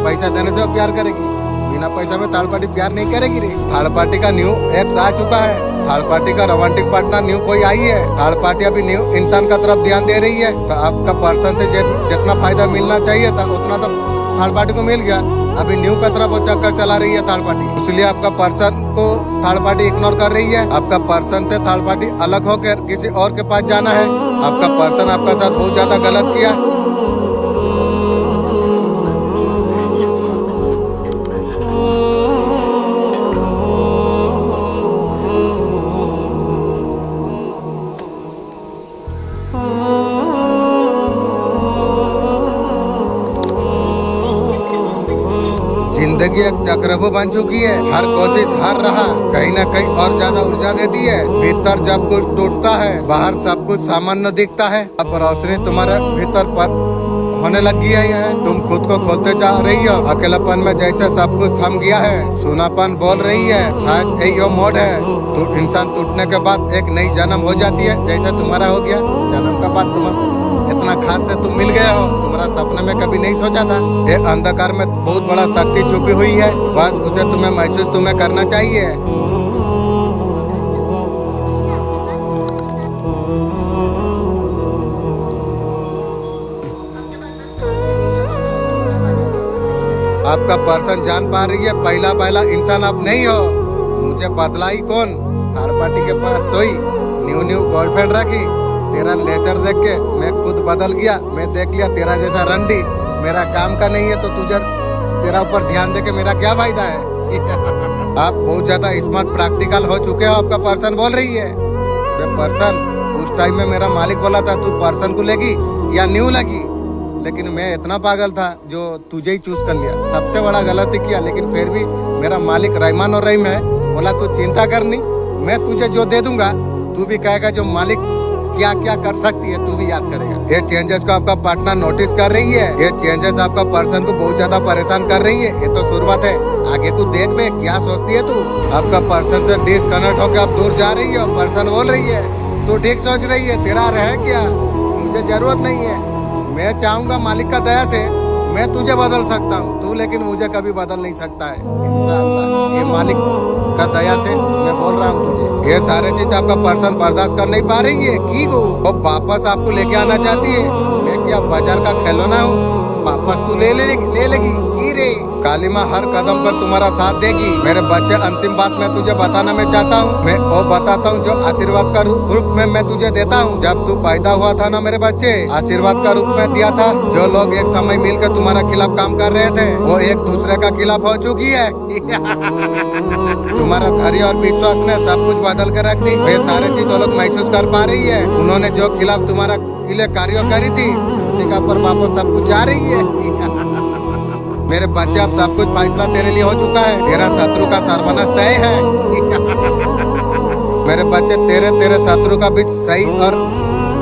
पैसा देने से वो प्यार करेगी, बिना पैसा में थर्ड पार्टी प्यार नहीं करेगी रे। थर्ड पार्टी का न्यू एप्स आ चुका है। थर्ड पार्टी का रोमांटिक पार्टनर न्यू कोई आई है। थर्ड पार्टी अभी न्यू इंसान का तरफ ध्यान दे रही है। तो आपका पर्सन से जितना फायदा मिलना चाहिए था उतना तो थर्ड पार्टी को मिल गया। अभी न्यू का तरफ वो चक्कर चला रही है थर्ड पार्टी, इसलिए आपका पर्सन को थर्ड पार्टी इग्नोर कर रही है। आपका पर्सन से थर्ड पार्टी अलग होकर किसी और के पास जाना है। आपका पर्सन आपका साथ बहुत ज्यादा गलत किया। जिंदगी एक चक्रव्यूह बन चुकी है। हर कोशिश हार रहा, कहीं ना कहीं और ज्यादा ऊर्जा देती है। भीतर जब कुछ टूटता है, बाहर सब कुछ सामान्य दिखता है। अब रोशनी तुम्हारे भीतर पर होने लगी है। तुम खुद को खोलते जा रही हो, अकेलापन में जैसे सब कुछ थम गया है, सुनापन बोल रही है, शायद यही मोड है। तो इंसान टूटने के बाद एक नई जन्म हो जाती है, जैसे तुम्हारा हो गया। जन्म के बाद तुम इतना खास से तुम मिल गए हो, तुम्हारा सपने में कभी नहीं सोचा था। ये अंधकार में बहुत बड़ा शक्ति छुपी हुई है, बस उसे तुम्हें महसूस तुम्हें करना चाहिए। आपका पर्सन जान पा रही है, पहला इंसान आप नहीं हो। मुझे बदला ही कौन, थर्ड पार्टी के पास सोई, न्यू गर्लफ्रेंड रखी। तेरा नेचर देख के मैं खुद बदल गया। मैं देख लिया तेरा जैसा रंडी मेरा काम का नहीं है, तो तुझे तेरा ऊपर ध्यान दे के मेरा क्या फायदा है। आप बहुत ज्यादा स्मार्ट प्रैक्टिकल हो चुके हो, आपका पर्सन बोल रही है। मैं पर्सन उस टाइम में मेरा मालिक बोला था तू पर्सन को लेगी या न्यू लगी, लेकिन मैं इतना पागल था जो तुझे ही चूज कर लिया। सबसे बड़ा गलती किया, लेकिन फिर भी मेरा मालिक रहमान और रहीम है, बोला तू चिंता करनी, मैं तुझे जो दे दूंगा तू भी कहेगा जो मालिक क्या क्या कर सकती है तू भी याद करेगा। ये चेंजेस को आपका पार्टनर नोटिस कर रही है। ये चेंजेस आपका पर्सन को बहुत ज्यादा परेशान कर रही है। ये तो शुरुआत है, आगे को देख बे क्या सोचती है तू। आपका पर्सन से डिस्कनेक्ट होकर आप दूर जा रही है। पर्सन बोल रही है तू ठीक सोच रही है, तेरा रहे क्या, मुझे जरूरत नहीं है। मैं चाहूंगा मालिक का दया से मैं तुझे बदल सकता हूँ, तू लेकिन मुझे कभी बदल नहीं सकता है इंशाअल्लाह। ये मालिक का दया से मैं बोल रहा हूँ तुझे। ये सारे चीज आपका पर्सन बर्दाश्त कर नहीं पा रही है की वो वापस आपको लेके आना चाहती है। मैं क्या बाजार का खिलौना हूँ, वापस तू ले लेगी की रे। काली माँ हर कदम पर तुम्हारा साथ देगी। मेरे बच्चे, अंतिम बात मैं तुझे बताना मैं चाहता हूँ, मैं वो बताता हूँ जो आशीर्वाद का रूप में मैं तुझे देता हूँ। जब तू पैदा हुआ था ना मेरे बच्चे, आशीर्वाद का रूप में दिया था। जो लोग एक समय मिलकर तुम्हारा खिलाफ काम कर रहे थे वो एक दूसरे का खिलाफ हो चुकी है। तुम्हारा धैर्य और विश्वास ने सब कुछ बदल कर रख दी। ये सारे चीज वो लोग महसूस कर पा रही है। उन्होंने जो खिलाफ तुम्हारा के लिए कार्य करी थी उसी का पर वापस सब कुछ जा रही है। मेरे बच्चे अब सब कुछ फैसला तेरे लिए हो चुका है। तेरा शत्रु का सर्वनाश तय है। मेरे बच्चे, तेरे शत्रु का बीच सही और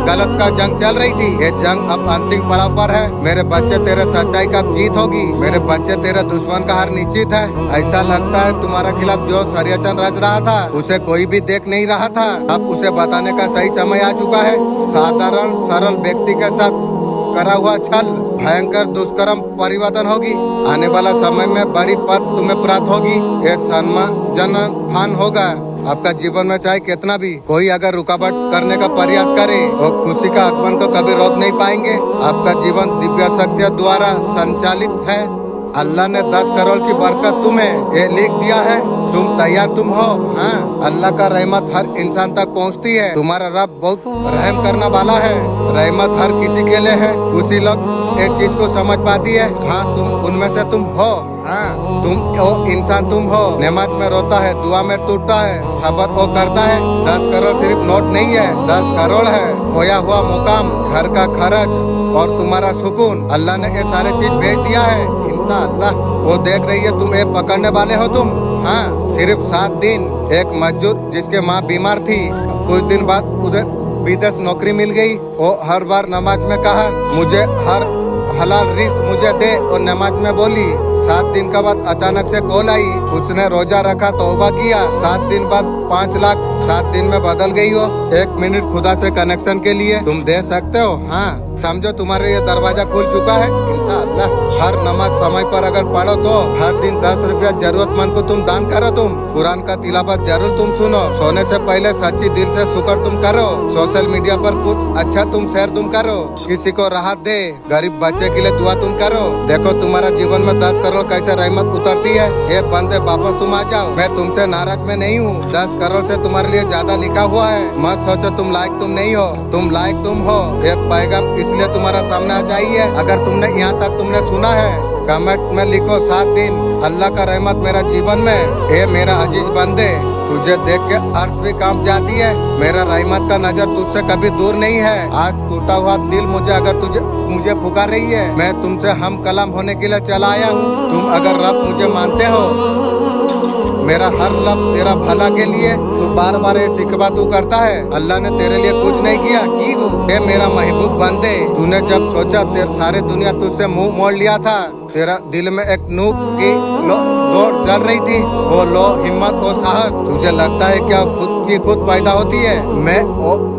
गलत का जंग चल रही थी। ये जंग अब अंतिम पड़ाव पर है। मेरे बच्चे, तेरे सच्चाई का जीत होगी। मेरे बच्चे, तेरे दुश्मन का हार निश्चित है। ऐसा लगता है तुम्हारा खिलाफ जो षड्यंत्र रच रहा था उसे कोई भी देख नहीं रहा था। अब उसे बताने का सही समय आ चुका है। साधारण सरल व्यक्ति के साथ करा हुआ छल भयंकर दुष्कर्म परिवर्तन होगी। आने वाला समय में बड़ी पद तुम्हें प्राप्त होगी। ये सम्मानजनक होगा। आपका जीवन में चाहे कितना भी कोई अगर रुकावट करने का प्रयास करे वो खुशी का आगमन को कभी रोक नहीं पाएंगे। आपका जीवन दिव्य शक्तियों द्वारा संचालित है। अल्लाह ने 10 करोड़ की बरकत तुम्हें ये लिख दिया है। तुम तैयार तुम हो। हाँ, अल्लाह का रहमत हर इंसान तक पहुंचती है। तुम्हारा रब बहुत रहम करने वाला है। रहमत हर किसी के लिए है। उसी लोग एक चीज को समझ पाती है। हाँ, तुम उनमें से तुम हो। हाँ, तुम वो इंसान तुम हो। नमाज में रोता है, दुआ में टूटता है, सब्र वो करता है। 10 करोड़ सिर्फ नोट नहीं है, 10 करोड़ है। खोया हुआ मुकाम, घर का खर्च और तुम्हारा सुकून, अल्लाह ने ये सारे चीज भेज दिया है इंशाअल्लाह। वो देख रही है तुम ये पकड़ने वाले हो तुम। हाँ, सिर्फ 7 दिन। एक मजदूर जिसके माँ बीमार थी, कुछ दिन बाद उधर विदेश नौकरी मिल गई। वो हर बार नमाज में कहा मुझे हर हलाल रिस्क मुझे दे, और नमाज में बोली। 7 दिन के बाद अचानक से कॉल आई। उसने रोजा रखा, तौबा किया। 7 दिन बाद 5 लाख 7 दिन में बदल गई हो। 1 मिनट खुदा से कनेक्शन के लिए तुम दे सकते हो। हाँ, समझो तुम्हारे ये दरवाजा खुल चुका है इंशाअल्लाह। हर नमाज समय पर अगर पढ़ो तो हर दिन 10 रुपया जरूरतमंद को तुम दान करो। तुम कुरान का तिलावत जरूर तुम सुनो। सोने से पहले सच्ची दिल से शुक्र तुम करो। सोशल मीडिया पर कुछ अच्छा तुम शेयर तुम करो। किसी को राहत दे, गरीब बच्चे के लिए दुआ तुम करो। देखो तुम्हारा जीवन में 10 करोड़ कैसे रहमत उतरती है। ये बंदे वापस तुम आ जाओ। मैं तुमसे नाराज में नहीं हूँ। 10 करोड़ से तुम्हारे लिए ज्यादा लिखा हुआ है। मत सोचो तुम लायक तुम नहीं हो, तुम लायक तुम हो। ये पैगाम इसलिए तुम्हारा सामने आ चाहिए। अगर तुमने यहाँ तक तुमने सुना है, कमेंट में लिखो 7 दिन अल्लाह का रहमत मेरा जीवन में। ये मेरा अजीज बंदे, तुझे देख के अर्श भी कांप जाती है। मेरा रहमत का नजर तुझसे कभी दूर नहीं है। आज टूटा हुआ दिल मुझे अगर मुझे पुकार रही है, मैं तुमसे हम कलाम होने के लिए चला आया हूँ। तुम अगर रब मुझे मानते हो, मेरा हर लब तेरा भला के लिए, तू बार बार ये शिकवा तू करता है? अल्लाह ने तेरे लिए कुछ नहीं किया की हो? ये मेरा महबूब बंदे, तूने जब सोचा तेरे सारे दुनिया तुझसे मुंह मोड़ लिया था, तेरा दिल में एक नूर की दौड़ जल रही थी, वो लो हिम्मत और साहस तुझे लगता है क्या खुद की खुद पैदा होती है?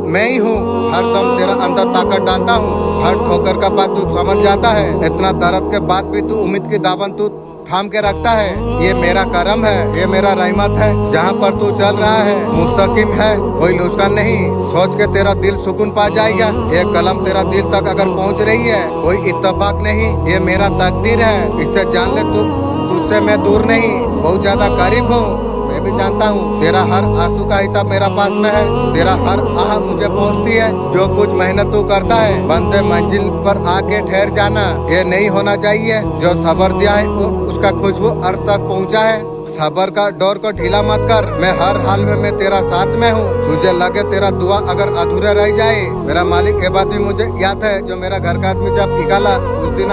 मैं ही हूँ, हर दम तेरा अंदर ताकत डालता हूँ, हर ठोकर का बात तू समझ जाता है, इतना दर्द के बाद भी तू उम्मीद की दामन तू थाम के रखता है। ये मेरा करम है, ये मेरा रहमत है, जहाँ पर तू चल रहा है मुस्तकिम है, कोई नुकसान नहीं। सोच के तेरा दिल सुकून पा जाएगा। ये कलम तेरा दिल तक अगर पहुँच रही है, कोई इत्तेफाक नहीं, ये मेरा तकदीर है। इससे जान ले तुझसे मैं दूर नहीं, बहुत ज्यादा करीब हूँ। मैं भी जानता हूँ तेरा हर आंसू का हिसाब मेरा पास में है, तेरा हर आह मुझे पहुँचती है। जो कुछ मेहनत तू करता है, बंदे मंजिल पर आके ठहर जाना, ये नहीं होना चाहिए। जो सब्र दिया है उसका खुशबू अर्थ तक पहुँचा है। सबर का डोर को ढीला मत कर, मैं हर हाल में मैं तेरा साथ में हूँ। तुझे लगे तेरा दुआ अगर अधूरा रह जाए, मेरा मालिक ये बात भी मुझे याद है, जो मेरा घर का आदमी जब निकाला उस दिन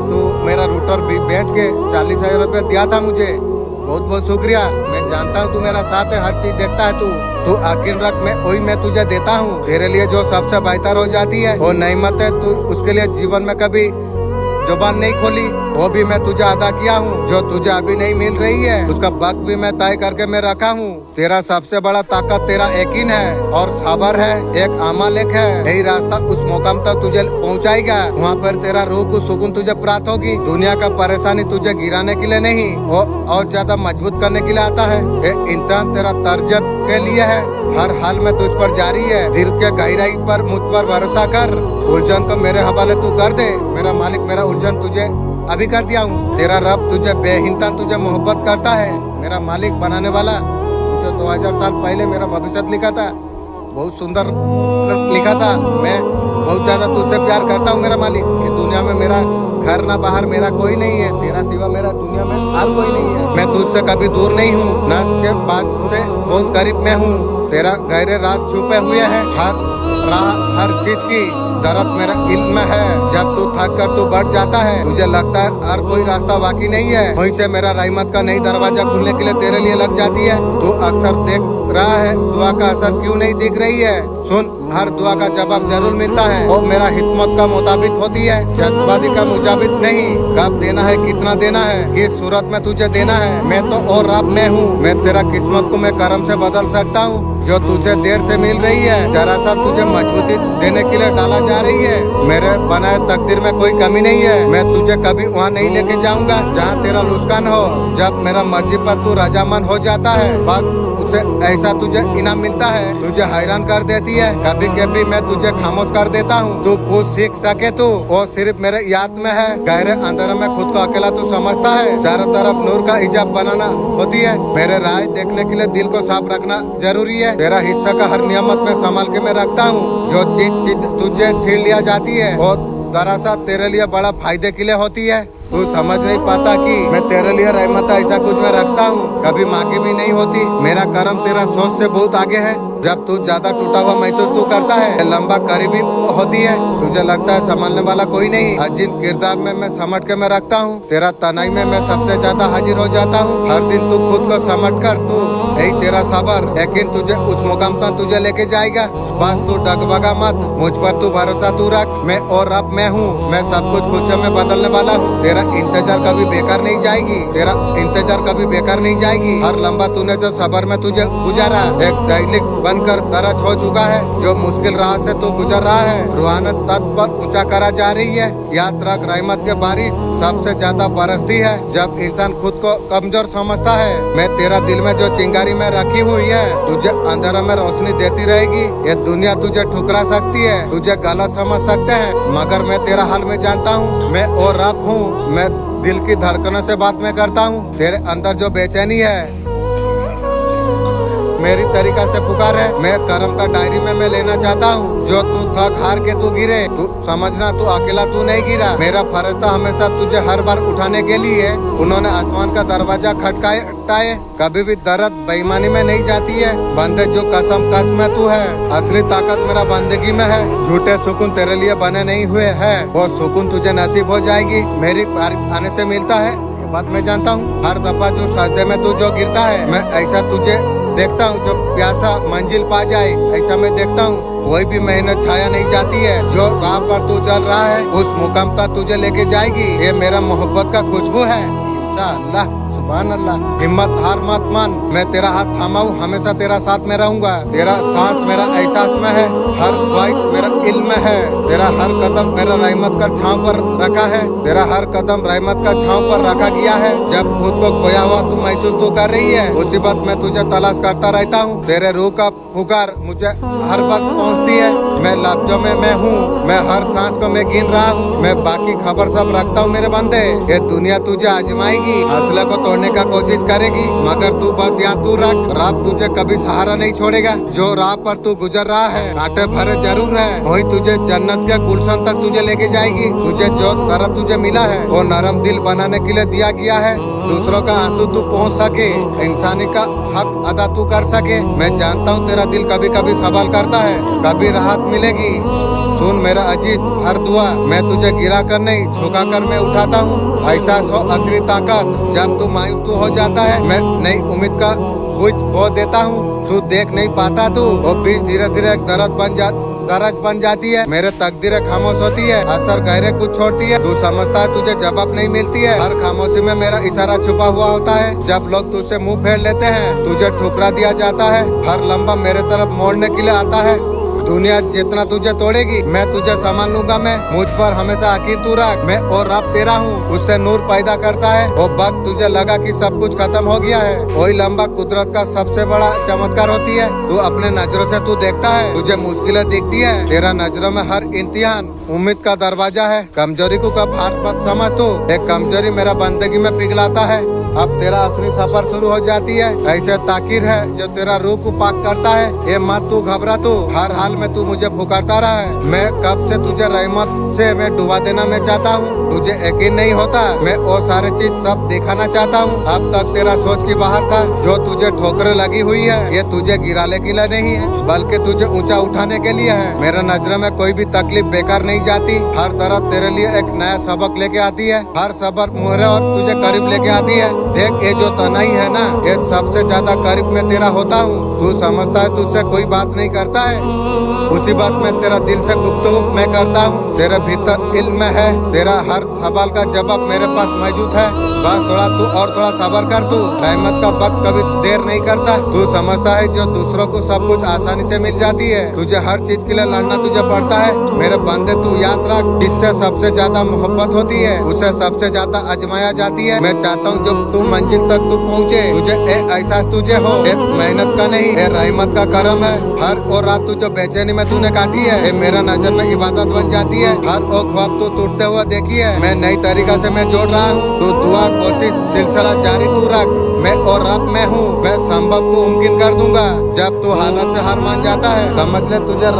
तू मेरा रूटर भी बेच के 40,000 रुपये दिया था मुझे। बहुत बहुत शुक्रिया। मैं जानता हूँ तू मेरा साथ है, हर चीज देखता है तू यकीन रख, मैं तुझे देता हूँ। तेरे लिए जो सबसे बेहतर हो जाती है वो नेमत है, तू उसके लिए जीवन में कभी जुबान नहीं खोली, वो भी मैं तुझे अदा किया हूँ। जो तुझे अभी नहीं मिल रही है उसका वक्त भी मैं तय करके मैं रखा हूँ। तेरा सबसे बड़ा ताकत तेरा यकीन है और सबर है, एक अमल एक है। यही रास्ता उस मुकाम तक तुझे पहुँचाएगा, वहाँ पर तेरा रूह को सुकून तुझे प्राप्त होगी। दुनिया का परेशानी तुझे गिराने के लिए नहीं, वो और ज्यादा मजबूत करने के लिए आता है। ये इंसान तेरा तर्जब के लिए है, हर हाल में तुझ पर जारी है। दिल के गहराई पर मुझ पर भरोसा कर, उलझन को मेरे हवाले तू कर दे। मेरा मालिक मेरा उलझन तुझे अभी कर दिया हूँ। तेरा रब तुझे बेहिंतान तुझे मोहब्बत करता है। मेरा मालिक बनाने वाला तुझे 2000 साल पहले मेरा भविष्य लिखा था, बहुत सुंदर लिखा था। मैं बहुत ज्यादा तुझसे प्यार करता हूँ मेरा मालिक। कि दुनिया में मेरा घर ना बाहर मेरा कोई नहीं है, तेरा सिवा मेरा दुनिया में और कोई नहीं है। मैं तुझसे कभी दूर नहीं हूँ, ना इसके बाद से बहुत करीब में हूँ। तेरा गहरे राज छुपे हुए हैं, हर राह हर चीज की दर्द मेरा इल्म है। जब तू थक कर तू बढ़ जाता है, तुझे लगता है और कोई रास्ता बाकी नहीं है, वहीं से मेरा रहमत का नई दरवाजा खुलने के लिए तेरे लिए लग जाती है। तू अक्सर देख रहा है दुआ का असर क्यों नहीं दिख रही है? सुन, हर दुआ का जवाब जरूर मिलता है, वो मेरा हिकमत का मुताबिक होती है, जज्बाती का मुताबिक नहीं। कब देना है, कितना देना है, किस सूरत में तुझे देना है, मैं तो और रब में हूँ। मैं तेरा किस्मत को मैं करम से बदल सकता हूँ। जो तुझे देर से मिल रही है, जरा सा तुझे मजबूती देने के लिए डाला जा रही है। मेरे बनाए तकदीर में कोई कमी नहीं है। मैं तुझे कभी वहाँ नहीं लेके जाऊंगा जहाँ तेरा नुकसान हो। जब मेरा मर्जी पर तू रजामंद हो जाता है, वक्त उसे ऐसा तुझे इनाम मिलता है, तुझे हैरान कर देती है। कभी कभी मैं तुझे खामोश कर देता हूँ, तू खुद सीख सके तू, वो सिर्फ मेरे याद में है। गहरे अंधेरे में खुद को अकेला तू समझता है, चारों तरफ नूर का हिजाब बनाना होती है। मेरे राह देखने के लिए दिल को साफ रखना जरूरी है। तेरा हिस्सा का हर नियामत में संभाल के मैं रखता हूँ। जो चीज तुझे छीन लिया जाती है वो दरअसल तेरे लिए बड़ा फायदे के लिए होती है। तू समझ नहीं पाता कि मैं तेरे लिए रहमत ऐसा कुछ मैं रखता हूँ, कभी मांगी भी नहीं होती। मेरा करम तेरा सोच से बहुत आगे है। जब तू ज्यादा टूटा हुआ महसूस तू करता है, लंबा करीबी होती है, तुझे लगता है संभालने वाला कोई नहीं। जिन किरदार में मैं समट के मैं रखता हूँ, तेरा तनाई में मैं सबसे ज्यादा हाजिर हो जाता हूँ। हर दिन तू खुद को समट कर, तू यही तेरा सबर यकीन तुझे उस मुकाम तक तुझे लेके जाएगा। बस तू डगमगा मत, मुझ पर तू भरोसा तू रख। मैं और रब में हूँ, मैं सब कुछ खुशियों में बदलने वाला हूँ। तेरा इंतजार कभी बेकार नहीं जाएगी, तेरा इंतजार कभी बेकार नहीं जाएगी। हर लंबा तूने जो सबर में तुझे गुजारा, एक दैनिक बनकर दर्ज हो चुका है। जो मुश्किल राह से तू गुजर रहा है, रूहानत तट पर ऊंचा करा जा रही है। याद रख, रहमत के बारिश सबसे ज्यादा बरसती है जब इंसान खुद को कमजोर समझता है। मैं तेरा दिल में जो चिंगारी में रखी हुई है, तुझे अंधेरा में रोशनी देती रहेगी। ये दुनिया तुझे ठुकरा सकती है, तुझे गलत समझ सकते हैं, मगर मैं तेरा हाल में जानता हूँ। मैं और रब हूँ, मैं दिल की धड़कनों से बात मैं करता हूँ। तेरे अंदर जो बेचैनी है मेरी तरीका से पुकार है, मैं करम का डायरी में मैं लेना चाहता हूँ। जो तू थक हार के तू गिरे, तू समझना तू अकेला तू नहीं गिरा। मेरा फर्ज था हमेशा तुझे हर बार उठाने के लिए। उन्होंने आसमान का दरवाजा खटखटाए, कभी भी दर्द बेईमानी में नहीं जाती है। बंदे जो कसम में तू है, असली ताकत मेरा बंदगी में है। झूठे सुकून तेरे लिए बने नहीं हुए है, वो सुकून तुझे नसीब हो जाएगी। मेरी आने से मिलता है, ये बात मैं जानता हूँ। हर दफा जो सजदे में तू जो गिरता है, मैं ऐसा तुझे देखता हूँ जो प्यासा मंजिल पा जाए, ऐसा मैं देखता हूँ। कोई भी मेहनत छाया नहीं जाती है, जो राह पर तू चल रहा है उस मुकाम तक तुझे लेके जाएगी। ये मेरा मोहब्बत का खुशबू है। इंशाअल्लाह, सुभान अल्लाह। हिम्मत हार मत मान, मैं तेरा हाथ थामा हूँ, हमेशा तेरा साथ में रहूंगा। तेरा सांस मेरा एहसास में है, हर ख्वाहिश मेरा इल्म में है। तेरा हर कदम मेरा रहमत का छांव पर रखा है, तेरा हर कदम रहमत का छांव पर रखा गया है। जब खुद को खोया हुआ तू महसूस तू कर रही है, उसी वक्त मैं तुझे तलाश करता रहता हूँ। तेरे रूह का पुकार मुझे हर वक्त पहुँचती है। मैं लफ्जों में मैं हूँ, मैं हर सांस को मैं गिन रहा हूँ। मैं बाकी खबर सब रखता हूँ मेरे बंदे। ये दुनिया तुझे आजमाएगी, हौसले को तोड़ने का कोशिश करेगी, मगर तू बस याद तू रख, रब तुझे कभी सहारा नहीं छोड़ेगा। जो राह पर तू गुजर रहा है कांटे भरे जरूर है, वही तुझे जन्नत के गुलशन तक तुझे लेके जाएगी। तुझे जो दर्द तुझे मिला है वो नरम दिल बनाने के लिए दिया गया है। दूसरों का आंसू तू पहुंच सके, इंसानी का हक अदा तू कर सके। मैं जानता हूँ तेरा दिल कभी कभी सवाल करता है, कभी राहत मिलेगी। सुन मेरा अजीज, हर दुआ मैं तुझे गिरा कर नहीं झुका कर मैं उठाता हूँ। एहसास हो असली ताकत जब तू मायूस तू हो जाता है, मैं नई उम्मीद का बुझ बो देता हूँ। तू देख नहीं पाता तू वो बीज धीरे धीरे एक दर्द बन जाती है। मेरे तकदीरें खामोश होती है, असर गहरे कुछ छोड़ती है। तू समझता है तुझे जवाब नहीं मिलती है, हर खामोशी में मेरा इशारा छुपा हुआ होता है। जब लोग तुझसे मुंह फेर लेते हैं, तुझे ठुकरा दिया जाता है। हर लम्बा मेरे तरफ मोड़ने के लिए आता है। दुनिया जितना तुझे तोड़ेगी मैं तुझे संभाल लूंगा। मैं मुझ पर हमेशा यकीन तू रख, मैं और रब तेरा हूँ, उससे नूर पैदा करता है। वो वक्त तुझे लगा कि सब कुछ खत्म हो गया है, वही लंबा कुदरत का सबसे बड़ा चमत्कार होती है। तू अपने नजरों से तू देखता है, तुझे मुश्किलें दिखती है, तेरा नजरों में हर इम्तिहान उम्मीद का दरवाजा है। कमजोरी को कब हार मत समझ तू, एक कमजोरी मेरा बंदगी में पिघलाता है। अब तेरा असली सफर शुरू हो जाती है, ऐसे ताकीर है जो तेरा रूह को पाक करता है। ये मत तू घबरा, तू हर हाल में तू मुझे पुकारता रहा है। मैं कब से तुझे रहमत से मैं डुबा देना मैं चाहता हूँ, तुझे यकीन नहीं होता। मैं वो सारे चीज सब दिखाना चाहता हूँ। अब तक तेरा सोच की बाहर था, जो तुझे ठोकरें लगी हुई है ये तुझे गिराने के लिए नहीं है, बल्कि तुझे ऊंचा उठाने के लिए है। मेरे नजर में कोई भी तकलीफ बेकार नहीं जाती, हर तरफ तेरे लिए एक नया सबक लेके आती है। हर सबर मुहरे और तुझे करीब लेके आती है। देख ये जो तनाई है ना, ये सबसे ज्यादा करीब में तेरा होता हूँ। तू समझता है तुझसे कोई बात नहीं करता है, उसी बात में तेरा दिल से गुफ्तगू मैं करता हूँ। तेरे भीतर इल्म है, तेरा हर सवाल का जवाब मेरे पास मौजूद है। बस थोड़ा तू और थोड़ा सबर कर, तू रहमत का वक्त कभी देर नहीं करता। तू समझता है जो दूसरों को सब कुछ आसानी से मिल जाती है, तुझे हर चीज के लिए लड़ना तुझे पड़ता है। मेरे बंदे तू याद रख, जिससे सबसे ज्यादा मोहब्बत होती है उसे सबसे ज्यादा आजमाया जाती है। मैं चाहता हूँ जब तू मंजिल तक तू पहुँचे, तुझे एहसास तुझे हो मेहनत का नहीं, ये रहमत का करम है। हर और रात तू जो बेचैनी में तूने काटी है, ये मेरा नजर में इबादत बन जाती है। हर और ख्वाब तू टूटते हुए देखी है, मैं नई तरीका से मैं जोड़ रहा हूँ। तू दुआ कोशिश सिलसिला जारी तू रख, मैं और रब मैं हूँ, मैं संभव को मुमकिन कर दूंगा। जब तू हालत से हार मान जाता है, समझ ले तुझे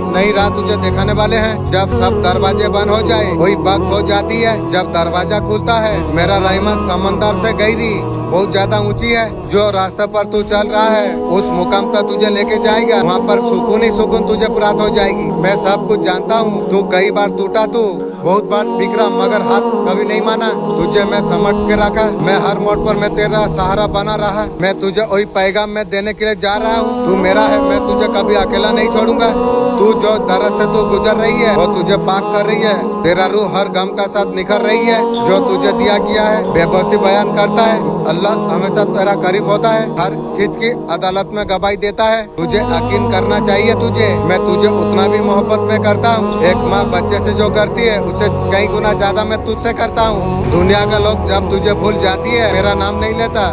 नई राह तुझे दिखाने वाले हैं। जब सब दरवाजे बंद हो जाए, वही वक्त हो जाती है जब दरवाजा खुलता है। मेरा रहमत समंदर से गहरी बहुत ज्यादा ऊंची है। जो रास्ते पर तू चल रहा है उस मुकाम तक तुझे लेके जाएगा, वहाँ पर सुकून ही सुकून तुझे प्राप्त हो जाएगी। मैं सब कुछ जानता हूँ, तू कई बार टूटा, तू बहुत बार बिखरा, मगर हाथ कभी नहीं माना। तुझे मैं समझ के रखा, मैं हर मोड़ पर मैं तेरा सहारा बना रहा। मैं तुझे वही पैगाम मैं देने के लिए जा रहा हूँ। तू मेरा है, मैं तुझे कभी अकेला नहीं छोड़ूंगा। तू जो दर्द से तू गुजर रही है वो तुझे पाक कर रही है। तेरा रूह हर गम का साथ निखर रही है। जो तुझे दिया गया है बेबसी बयान करता है। अल्लाह हमेशा तेरा करीब होता है, हर चीज की अदालत में गवाही देता है। तुझे यकीन करना चाहिए तुझे, मैं तुझे उतना भी मोहब्बत में करता हूँ। एक माँ बच्चे से जो करती है उसे कई गुना ज्यादा मैं तुझसे करता हूँ। दुनिया का लोग जब तुझे भूल जाती है, मेरा नाम नहीं लेता,